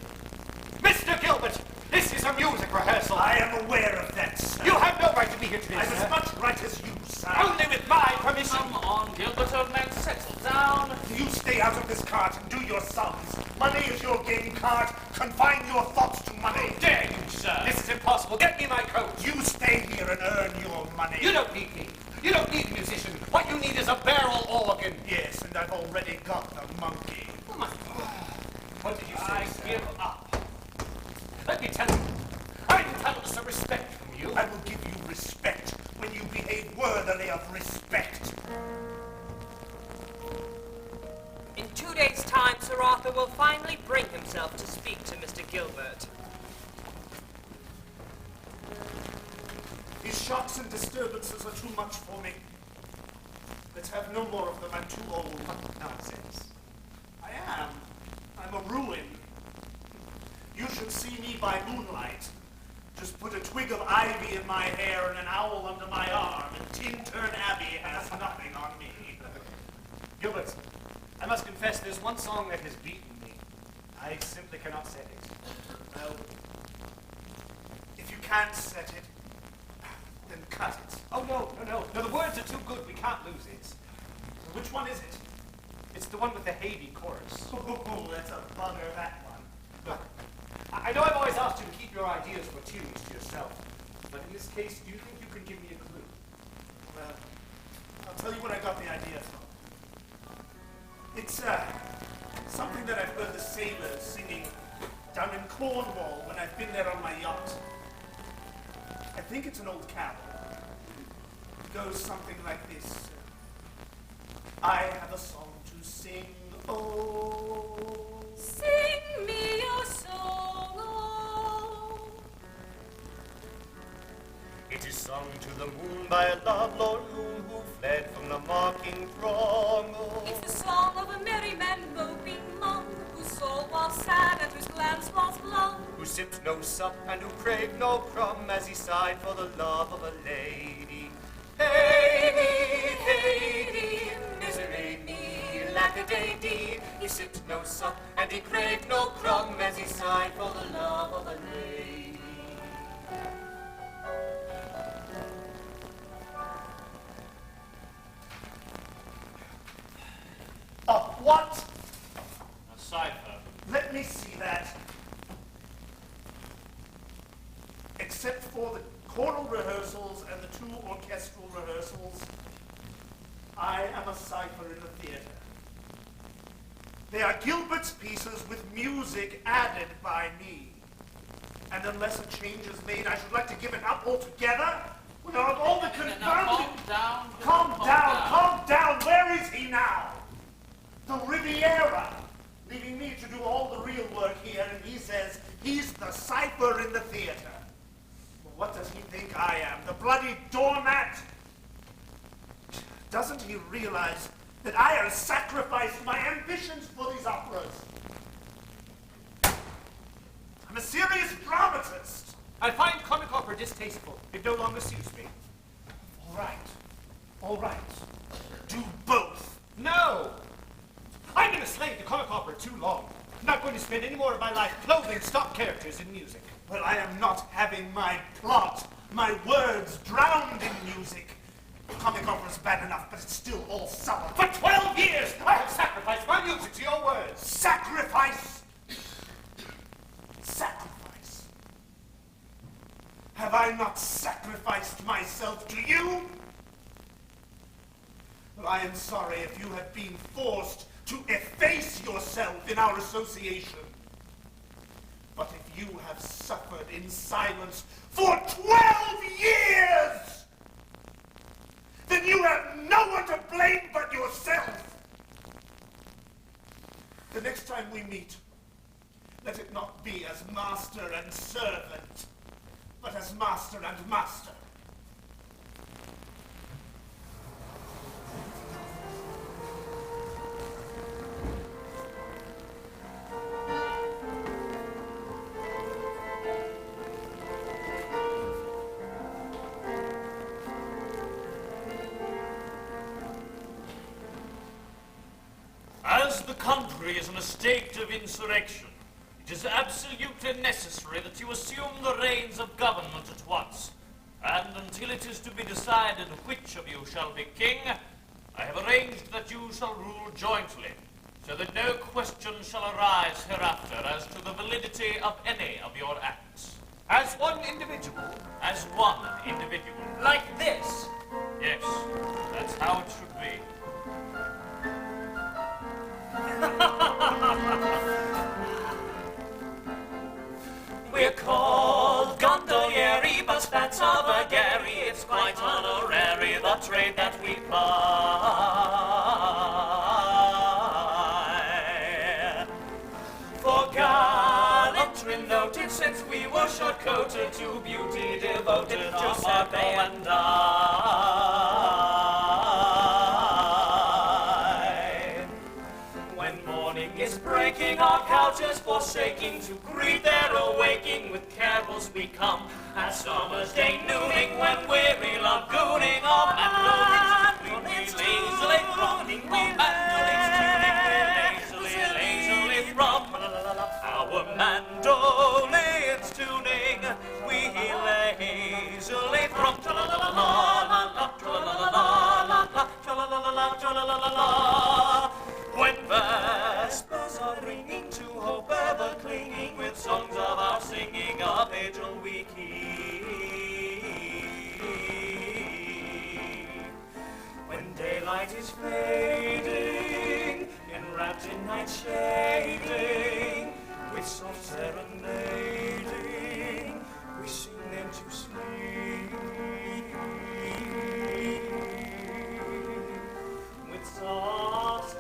Mr. Gilbert, this is a music rehearsal. I am aware of that, sir. You have no right to be here today, I'm sir. as much right as you, sir. Only with my permission. Come on, Gilbert, old man, settle down. You stay out of this cart and do your sums. Money is your game card. Confine your thoughts to money. Dare you, sir? This is impossible. Get me my coat. You stay here and earn your money. You don't need me. You don't need a musician. What you need is a barrel organ. Yes, and I've already got the monkey. What did you say, I sir? give up. Let me tell you, I'm entitled to some respect from you. I will give you respect when you behave worthily of respect. In 2 days' time, Sir Arthur will finally bring himself to speak to Mr. Gilbert. These shocks and disturbances are too much for me. Let's have no more of them. I'm too old. Nonsense. I am. I'm a ruin. You should see me by moonlight. Just put a twig of ivy in my hair and an owl under my arm, and Tintern Abbey has nothing on me. Gilbert, I must confess there's one song that has beaten me. I simply cannot set it. Well, if you can't set it, then cut it. Oh, no. No, the words are too good. We can't lose it. Which one is it? It's the one with the Haiti chorus. Oh, that's a bugger, that one. Look, I know I've always asked you to keep your ideas for tunes to yourself, but in this case, do you think you can give me a clue? Well, I'll tell you what I got the idea from. It's something that I've heard the sailors singing down in Cornwall when I've been there on my yacht. I think it's an old carol. It goes something like this. I have a song to sing, oh. Sing me your song, oh. It is sung to the moon by a lovelorn moon who fled from the mocking throng. Oh. It's the song of a merry man moping long, whose soul was sad and whose glance was long. Who sipped no sup and who craved no crumb as he sighed for the love of a lady. Haiti, Haiti, misery me, lack-a-day-dee. He sipped no sup and he craved no crumb as he sighed for the love of a lady. What? A cipher. Let me see that. Except for the choral rehearsals and the 2 orchestral rehearsals, I am a cipher in the theatre. They are Gilbert's pieces with music added by me. And unless a change is made, I should like to give it up altogether without all the confounding... Calm down. Calm down. Where is he now? The Riviera, leaving me to do all the real work here, and he says he's the cipher in the theater. Well, what does he think I am? The bloody doormat? Doesn't he realize that I have sacrificed my ambitions for these operas? I'm a serious dramatist. I find comic opera distasteful. It no longer suits me. All right. Do both. No! I've been a slave to comic opera too long. I'm not going to spend any more of my life clothing stock characters in music. Well, I am not having my plot, my words drowned in music. Comic opera's bad enough, but it's still all sullen. For 12 years, I have sacrificed my music to your words. Sacrifice! Have I not sacrificed myself to you? Well, I am sorry if you have been forced to efface yourself in our association. But if you have suffered in silence for 12 years, then you have no one to blame but yourself. The next time we meet, let it not be as master and servant, but as master and master. As the country is in a state of insurrection, it is absolutely necessary that you assume the reins of government at once. And until it is to be decided which of you shall be king, I have arranged that you shall rule jointly, so that no question shall arise hereafter as to the validity of any of your acts. As one individual? As one individual. Like this? Yes, that's how it should be. We're called gondolieri, but that's our Gary. It's quite honorary, the trade that we ply. For gallantry noted, since we were short-coated, to beauty devoted, to Sarko and I. When morning is breaking, our couches forsaking, to greet their awaking, with carols we come, as summer's day nooning, when weary lagooning, our mandolins lazily thrumming, our mandolins tuning, lazily thrum. Our mandolins tuning, we lazily thrum. Tra-la-la-la-la, tra-la-la-la-la, tra-la-la-la-la, tra-la-la-la-la. When vespers are ringing, to hope ever clinging, with songs of our singing, a vigil we keep. When daylight is fading, enwrapped in night shading, with soft serenading, we sing them to sleep. With soft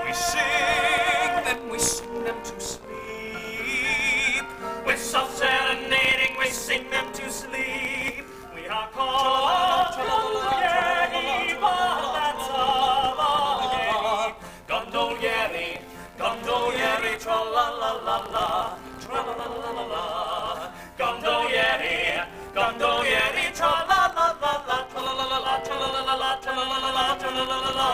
we sing them to sleep. With soft serenading, we sing them to sleep. We are called gondolieri, but that's our game. Gondolieri, gondolieri, tra-la-la-la-la, tra-la-la-la-la-la. Gondolieri, gondolieri, tra-la-la-la-la, tra-la-la-la-la, tra-la-la-la-la, tra-la-la-la-la, tra-la-la-la-la.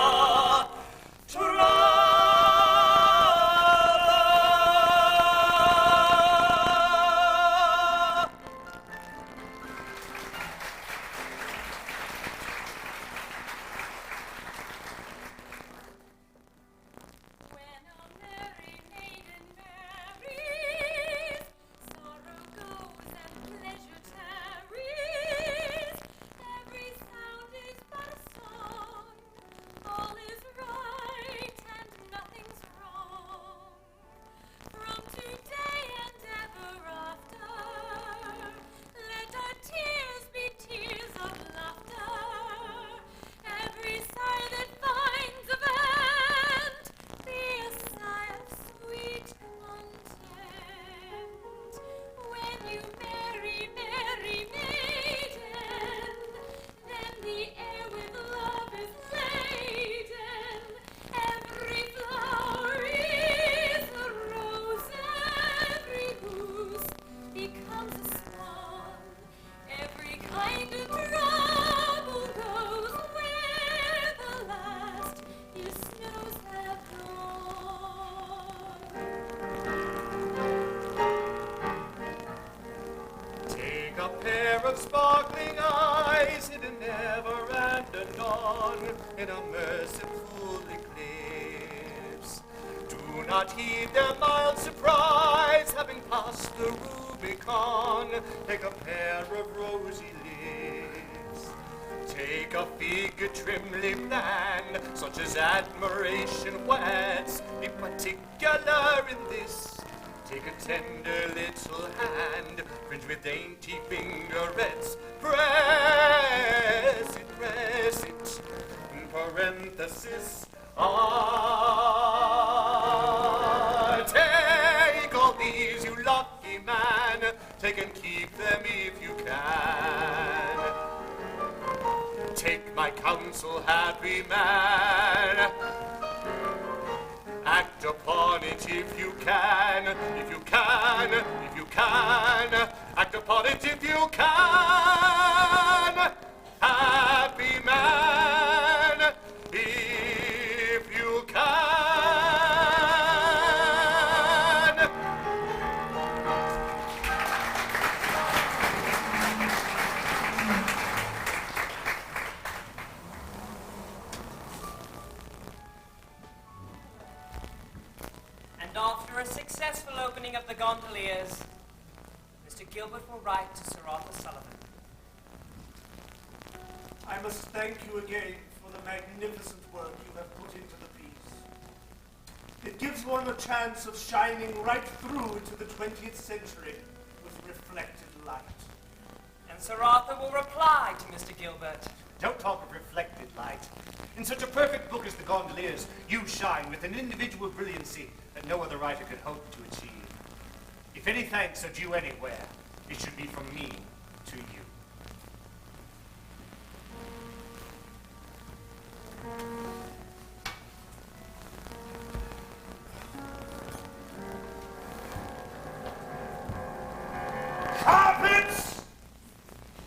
Sparkling eyes in a never and anon, in a merciful eclipse. Do not heed their mild surprise, having passed the Rubicon. Take a pair of rosy lips. Take a figure trimly planned, such as admiration whets. Be particular in this. Take a tender little hand, fringed with dainty fingerets. Press it, in parenthesis. Take all these, you lucky take and keep them if you can. Take my counsel, happy man. Act upon it if you can, if you can, if you can. Act upon it if you can. Happy man, if you can. And after a successful opening of the gondoliers, Mr. Gilbert will write to Sir Arthur Sullivan. I must thank you again for the magnificent work you have put into the piece. It gives one a chance of shining right through into the 20th century with reflected light. And Sir Arthur will reply to Mr. Gilbert. Don't talk of reflected light. In such a perfect book as The Gondoliers, you shine with an individual brilliancy that no other writer could hope to achieve. If any thanks are due anywhere, it should be from me to you. Carpets!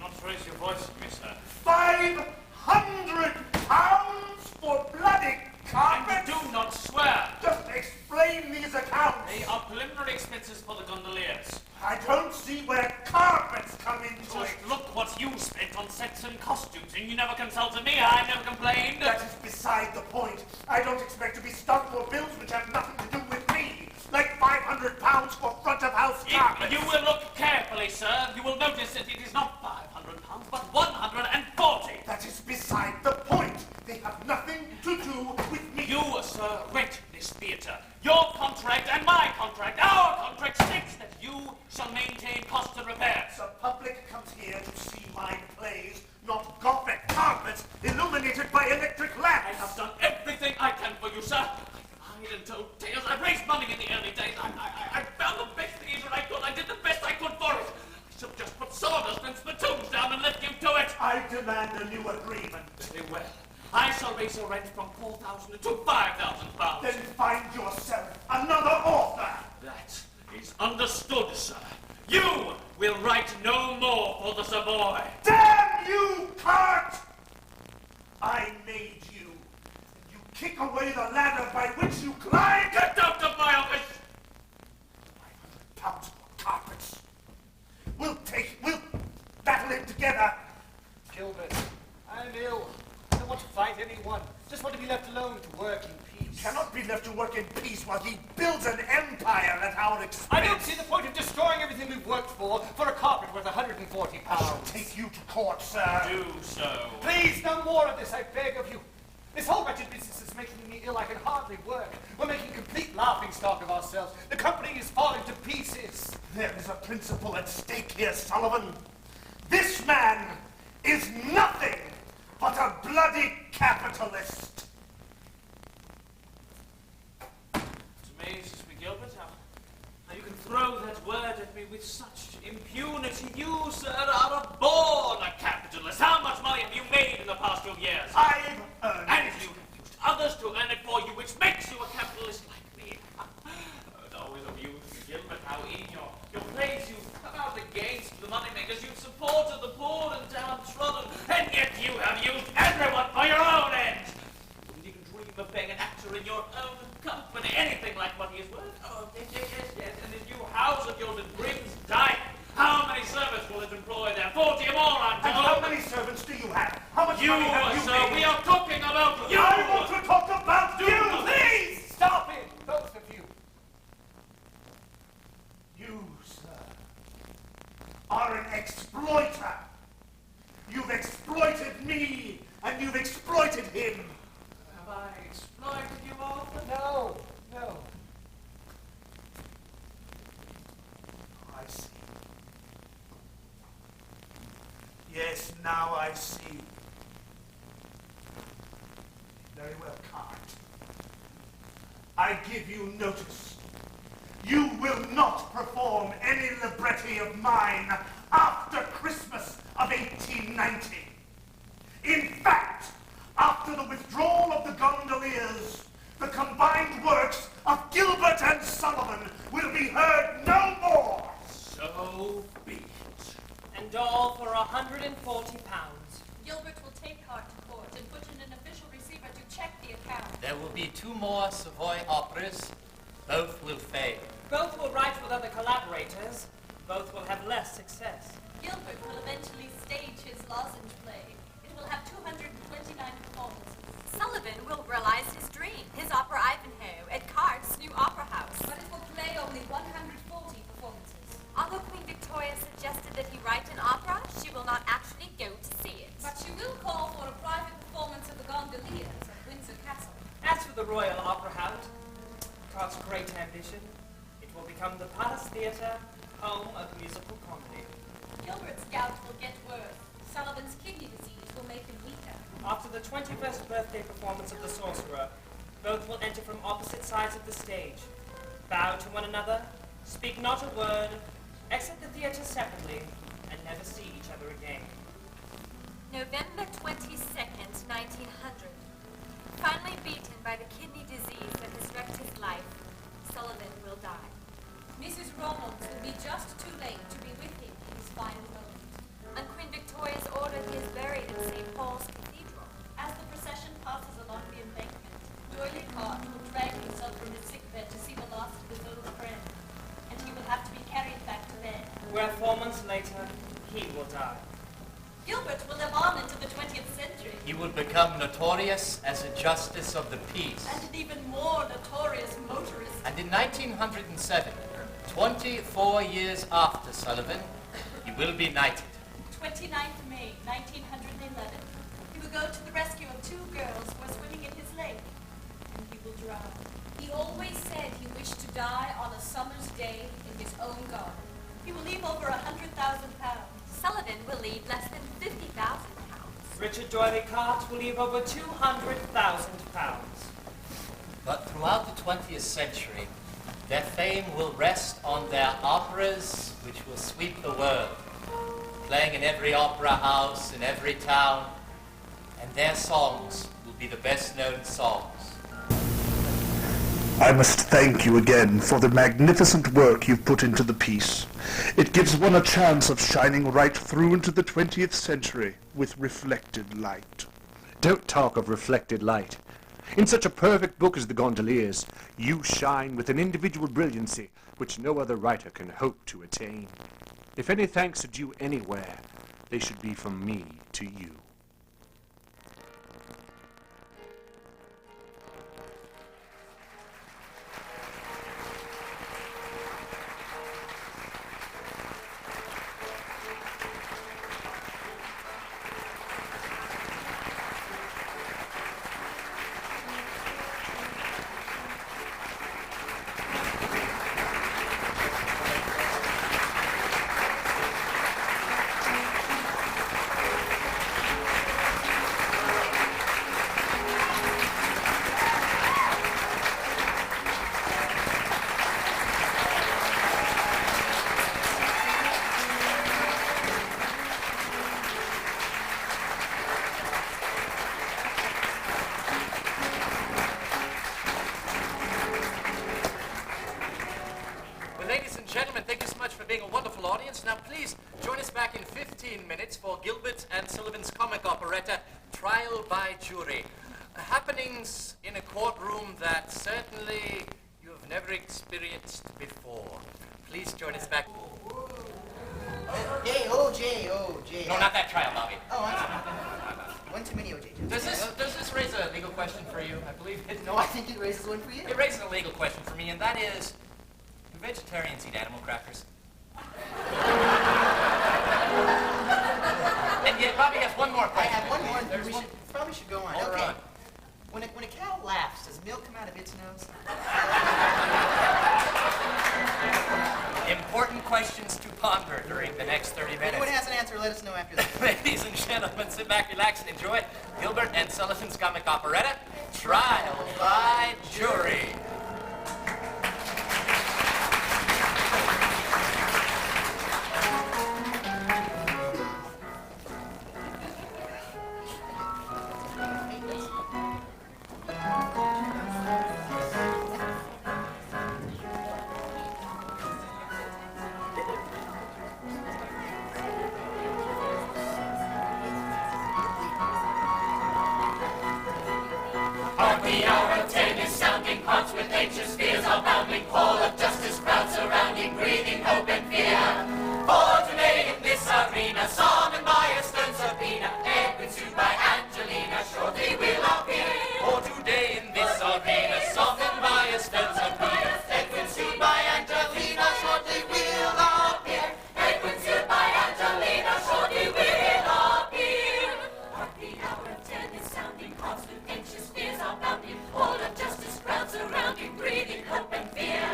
Not to raise your voice at me, sir. 500 pounds for bloody carpets! And do not swear. Just explain these accounts. They are preliminary expenses for the gondoliers. I don't see where carpets come into Just it. look what you spent on sets and costumes, and you never consulted me. I never complained. That is beside the point. I don't expect to be stuck for bills which have nothing to do with me. Like 500 pounds for front of house carpets. If you will look carefully, sir, you will notice that it is not 500 pounds, but 140. That is beside the point. They have nothing to do with me. You, sir, rent this theatre. Your contract and my contract, our contract states that you shall maintain cost and repairs. The public comes here to see my plays, not Gothic carpets illuminated by electric lamps. I have done everything I can for you, sir. I lied and told tales. I raised money in the early days. I found the best theatre I could. I did the best I could for it. I should have just put sawdust and spittoons down and left you to it. I demand a new agreement. Very well. I shall raise your rent from 4,000 to 5,000 pounds. Then find yourself another author. That is understood, sir. You will write no more for the Savoy. Damn you, Cart! I made you. You kick away the ladder by which you climb. Get out of my office! 500 pounds for carpets. We'll battle it together. Gilbert, I'm ill. I don't want to fight anyone. Just want to be left alone to work in peace. Cannot be left to work in peace while he builds an empire at our expense. I don't see the point of destroying everything we've worked for a carpet worth 140 I shall pounds. take you to court, sir. Do so. Please, no more of this, I beg of you. This whole wretched business is making me ill. I can hardly work. We're making complete laughingstock of ourselves. The company is falling to pieces. There is a principle at stake here, Sullivan. This man is nothing but a bloody capitalist. It amazes me, Gilbert, how you can throw that word at me with such impunity. You, sir, are a born capitalist. How much money have you made in the past 2 years? I've earned And it. you have used others to earn it for you, which makes you a capitalist like me. It's always amused me, Gilbert, how in your plays you've come out against the moneymakers, you've supported the poor and downtrodden, and yet you have used everyone for your own ends. You wouldn't even dream of being an actor in your own company, anything like what he is worth. Oh, yes. And the new house of yours in Grim's Dyke. How many servants will it employ there? 40 or more, I'm And told. how many servants do you have? How much You, money have you sir, made? we are talking about you. I want to talk about you! Please, stop it, both of you. You, sir, are an exploiter. You've exploited me, and you've exploited him. Have I exploited you, Arthur? No. I see. Yes, now I see. Very well, Cart. I give you notice. You will not perform any libretto popularity of mine after Christmas of 1890. In fact, after the withdrawal of the gondoliers, the combined works of Gilbert and Sullivan will be heard no more. So be it. And all for £140. Gilbert will take Hart to court and put in an official receiver to check the account. There will be 2 more Savoy operas. Both will fail. Both will write with other collaborators. Both will have less success. Gilbert will eventually stage his lozenge play. It will have 229 performances. Sullivan will realize his dream, his opera Ivanhoe, at Cart's new opera house. But it will play only 140 performances. Although Queen Victoria suggested that he write an opera, she will not actually go to see it. But she will call for a private performance of the gondoliers at Windsor Castle. As for the Royal Opera House, Cart's great ambition, it will become the Palace Theatre, home of musical comedy. Gilbert's gout will get worse. Sullivan's kidney disease will make him weaker. After the 21st birthday performance of The Sorcerer, both will enter from opposite sides of the stage, bow to one another, speak not a word, exit the theatre separately, and never see each other again. November 22nd, 1900. Finally beaten by the kidney disease that has wrecked his life, Sullivan will die. Mrs. Ronalds will be just too late to be with him in his final moment. On Queen Victoria's order, he is buried in St. Paul's Cathedral. As the procession passes along the embankment, Doyle Cart will drag himself from his sickbed to see the last of his old friend, and he will have to be carried back to bed. Where 4 months later, he will die. Gilbert will live on into the 20th century. He will become notorious as a justice of the peace. And an even more notorious motorist. And in 1907, 24 years after Sullivan, he will be knighted. 29th May, 1911. He will go to the rescue of 2 girls who are swimming in his lake. And he will drown. He always said he wished to die on a summer's day in his own garden. He will leave over £100,000. Sullivan will leave less than £50,000. Richard Doyle Cart will leave over £200,000. But throughout the 20th century, their fame will rest on their operas, which will sweep the world, playing in every opera house in every town, and their songs will be the best-known songs. I must thank you again for the magnificent work you've put into the piece. It gives one a chance of shining right through into the 20th century with reflected light. Don't talk of reflected light. In such a perfect book as The Gondoliers, you shine with an individual brilliancy which no other writer can hope to attain. If any thanks are due anywhere, they should be from me to you. Now please join us back in 15 minutes for Gilbert and Sullivan's comic operetta, Trial by Jury. Happenings in a courtroom that certainly you have never experienced before. Please join us back. J-O-J-O-J. No, not that trial, Bobby. Oh, I'm sorry. One too many OJs. Does this raise a legal question for you? I believe it. No, I think it raises one for you. It raises a legal question for me, and that is, do vegetarians eat animal crackers? And yet, Bobby has one more question. I have one more. There's We one. probably should go on. All Okay. right. When a cow laughs, does milk come out of its nose? Important questions to ponder during the next 30 If minutes. anyone has an answer, let us know after this. Ladies and gentlemen, sit back, relax, and enjoy Gilbert and Sullivan's comic operetta, Trial by Jury. hearts with anxious fears are bounding, all of justice crowds surrounding, breathing hope and fear. For today in this arena, summoned by a stern subpoena, Edwin sued by Angelina, shortly will appear. For today in this arena, summoned by a stern subpoena, Edwin sued by Angelina, shortly will appear. Edwin sued by Angelina, shortly will appear. Hark, the hour of 10 is sounding, hearts with anxious fears are bounding, all of justice crowds surrounding, breathing hope and fear.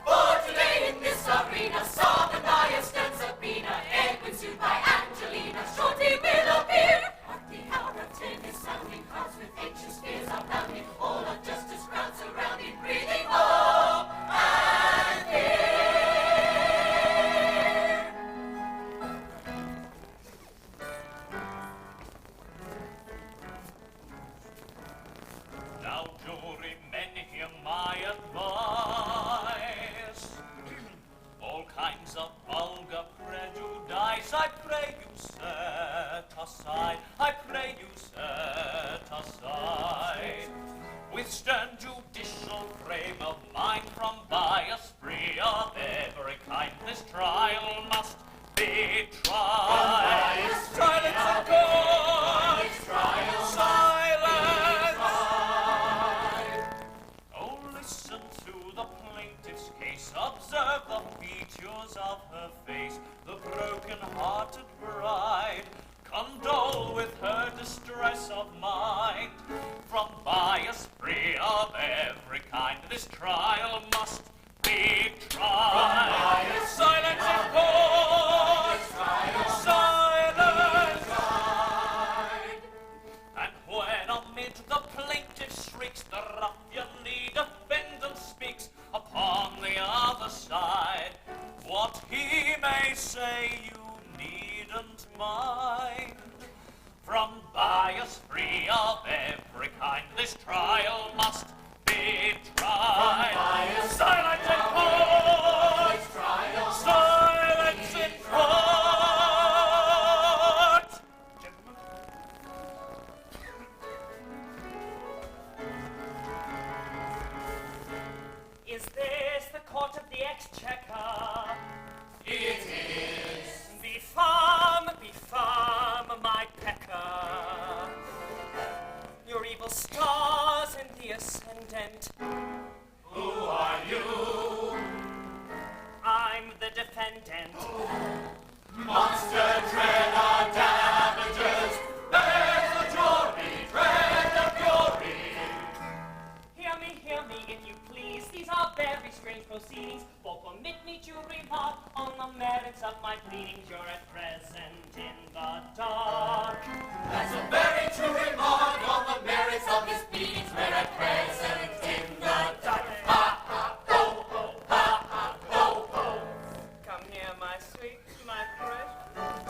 For today in this arena, summoned by a stern subpoena, Edwin sued by Angelina, shortly will appear. Hark, the hour of 10 is sounding, hearts with anxious fears are bounding, all of justice crowds surrounding, breathing hope and fear. Now, jurymen, hear my advice. All kinds of vulgar prejudice, I pray you set aside. I pray you set aside. With stern judicial frame of mind, from bias free of every kind, this trial must be tried. Silence of court! Silence! Oh, listen to the plaintiff's case. Observe the features of her face. The broken-hearted bride. Condole with her distress of mind. From bias free of every kind, this trial must be tried. Silence in court! Silence! And when amid the plaintiff's shrieks, the ruffianly defendant speaks, upon the other side, what he may say you needn't mind. From bias free of every kind, this trial must be tried. Silence in court! Silence in court! Is this the court of the Exchequer? It is. Be firm, my pecker. Your evil stars in the ascendant. Who are you? I'm the defendant. Monster dread our damages. There's the jury, dread the fury. Hear me, if you please. These are very strange proceedings. But permit me to remark on the merits of my pleadings. You're at present in the dark. That's a very true remark on the merits of his pleadings. We're at present in the dark. Ha ha ho ho, ha ha ho ho. Come here, my sweet, my precious.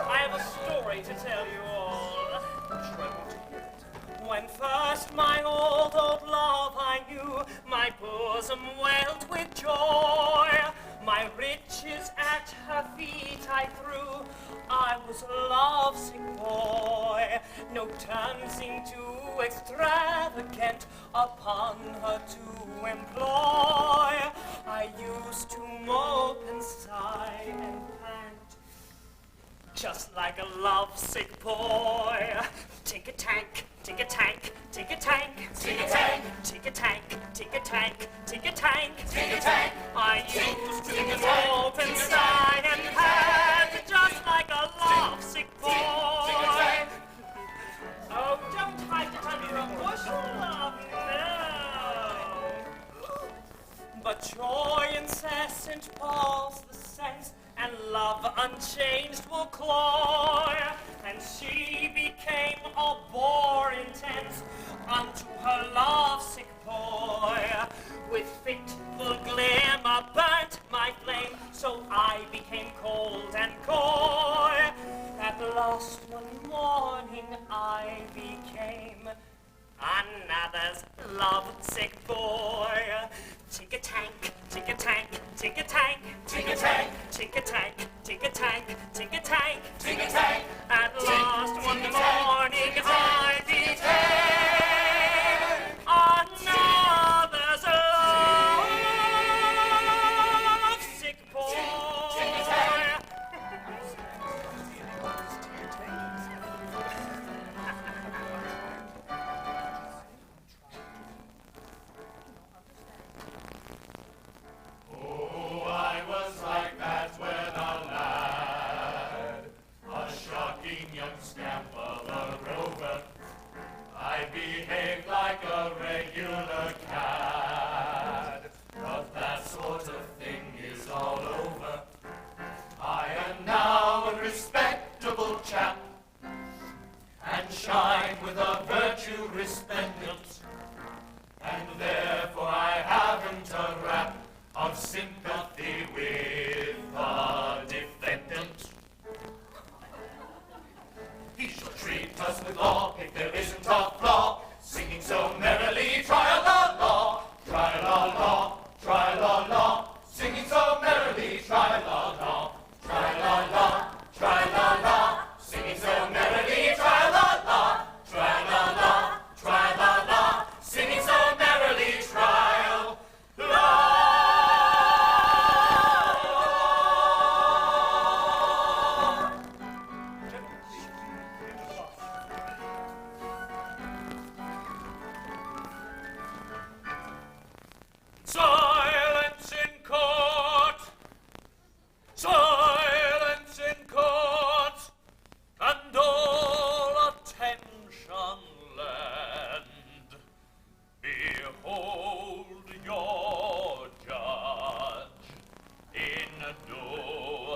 I have a story to tell you all. Tremble to hear it. When first my old love I knew, my bosom welled with joy. My riches at her feet I threw. I was a lovesick boy. No term seemed too extravagant upon her to employ. I used to mope and sigh and pant, just like a lovesick boy. Tink-a-tank, tink-a-tank, tink-a-tank, Tink-a-tank, tink-a-tank, tink-a-tank, tink-a-tank, Tink-a-tank, I used to Tink-a-tank, mope and sigh and pant, just like a lovesick boy. Tink-a-tank. Oh, don't hide it under a bushel, love, no. But joy incessant palls the sense, and love unchanged will cloy, and she became a bore intense unto her lovesick boy. With fitful glimmer burnt my flame, so I became cold and coy. At last one morning I became another's lovesick boy. Tink-a-tank, tink-a-tank, tink-a-tank, Tink-a-tank, tink-a-tank, tink-a-tank, tink-a-tank, Tink-a-tank. At last one Tink-a-tank, morning tink-a-tank, I became another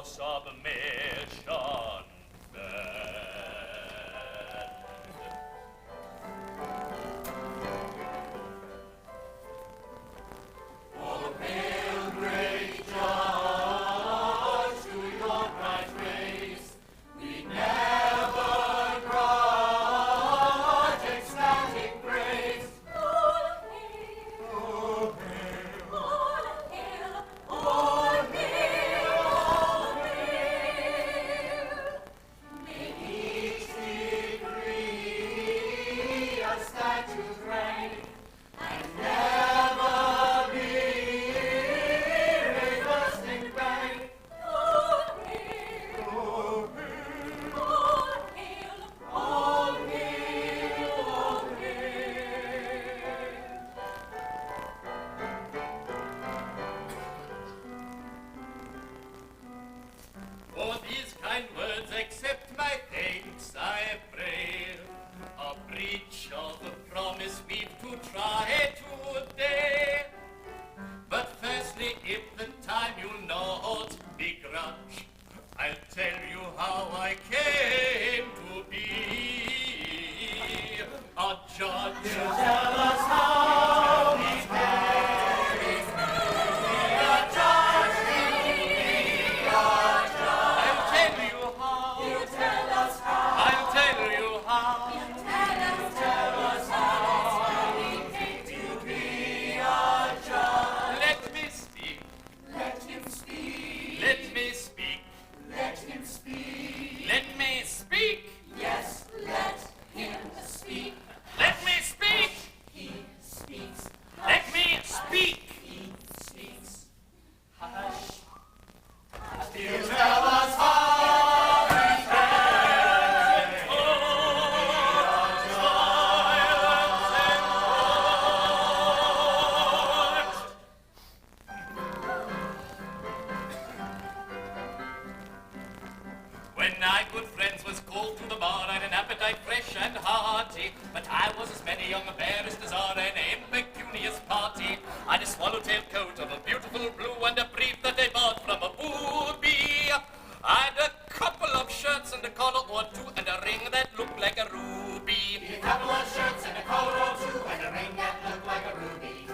submission bend. Oh, hail, great judge, to your bright race we never grudge ecstatic praise. All hail, all hail, all hail, all hail, all hail. May each decree a statute rank and never be reversed in rank. All hail, all hail, all hail, all hail, all hail. For these kind words accept my thanks, I pray. A breach of the promise we've to try today. But firstly, if the time you'll not begrudge, I'll tell you how I came to be a judge. Tell us how we came to be a judge, I'll tell you how. You tell us how. I'll tell you how. Tell us how we came to be a judge. Let me speak. Let him speak. Let me speak. Let him speak. Let me speak. Yes, let him speak. Let me speak. He speaks. Let me speak. He speaks. Hush. You tell us how we When I, good friends, was called to the bar, I'd an appetite fresh and hearty, but I was as many young barristers are an impecunious party. I'd a swallowtail coat of a beautiful blue and a brief that I bought from a booby. I'd a couple of shirts and a collar or two and a ring that looked like a ruby. A couple of shirts and a collar or two and a ring that looked like a ruby.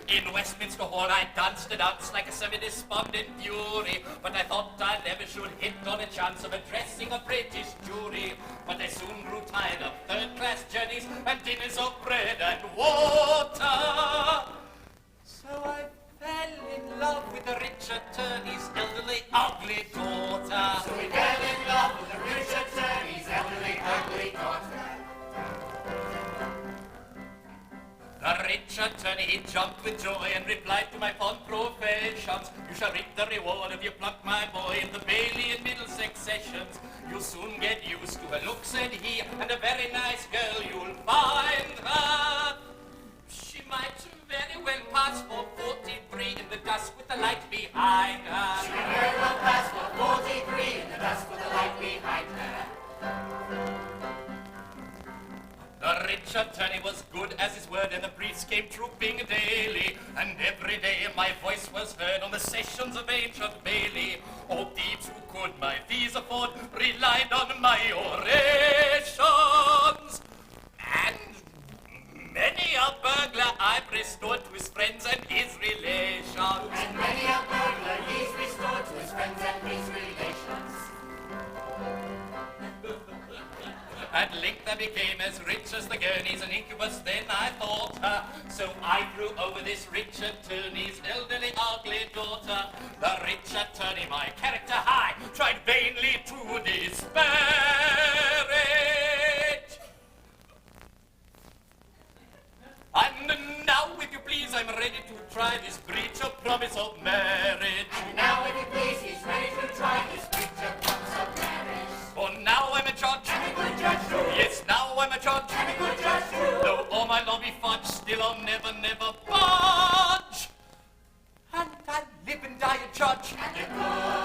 In Westminster Hall I danced a dance like a semi-despondent fury, but I thought I never should hit on a chance of addressing a British jury. But I soon grew tired of third-class journeys and dinners of bread and water. So I fell in love with the rich attorney's elderly, ugly daughter. So we fell in love with the rich attorney's elderly, ugly daughter. The rich attorney, he jumped with joy and replied to my fond professions. You shall reap the reward if you pluck my boy in the Bailey and Middlesex sessions. You'll soon get used to her looks, said he, and a very nice girl you'll find her. She might very well pass for 43 in the dusk with the light behind her. She may very well pass for 43 in the dusk with the light behind her. The rich attorney was good as his word, and the briefs came trooping daily, and every day my voice was heard on the sessions of ancient Bailey. All thieves who could my fees afford relied on my orations, and many a burglar I've restored to his friends and his relations. And many a burglar he's restored to his friends and his relations. At length I became as rich as the Gurneys, an incubus then I thought. So I threw over this rich attorney's elderly, ugly daughter. The rich attorney, my character high, tried vainly to disparage. And now, if you please, I'm ready to try this breach of promise of marriage. And now, if you please, he's ready to try this breach of promise of marriage. For now I'm a judge. And a good judge too. Yes, now I'm a judge. And a good judge too. Though all my lobby fudge, still I'll never, never budge. And I live and die a judge. And a good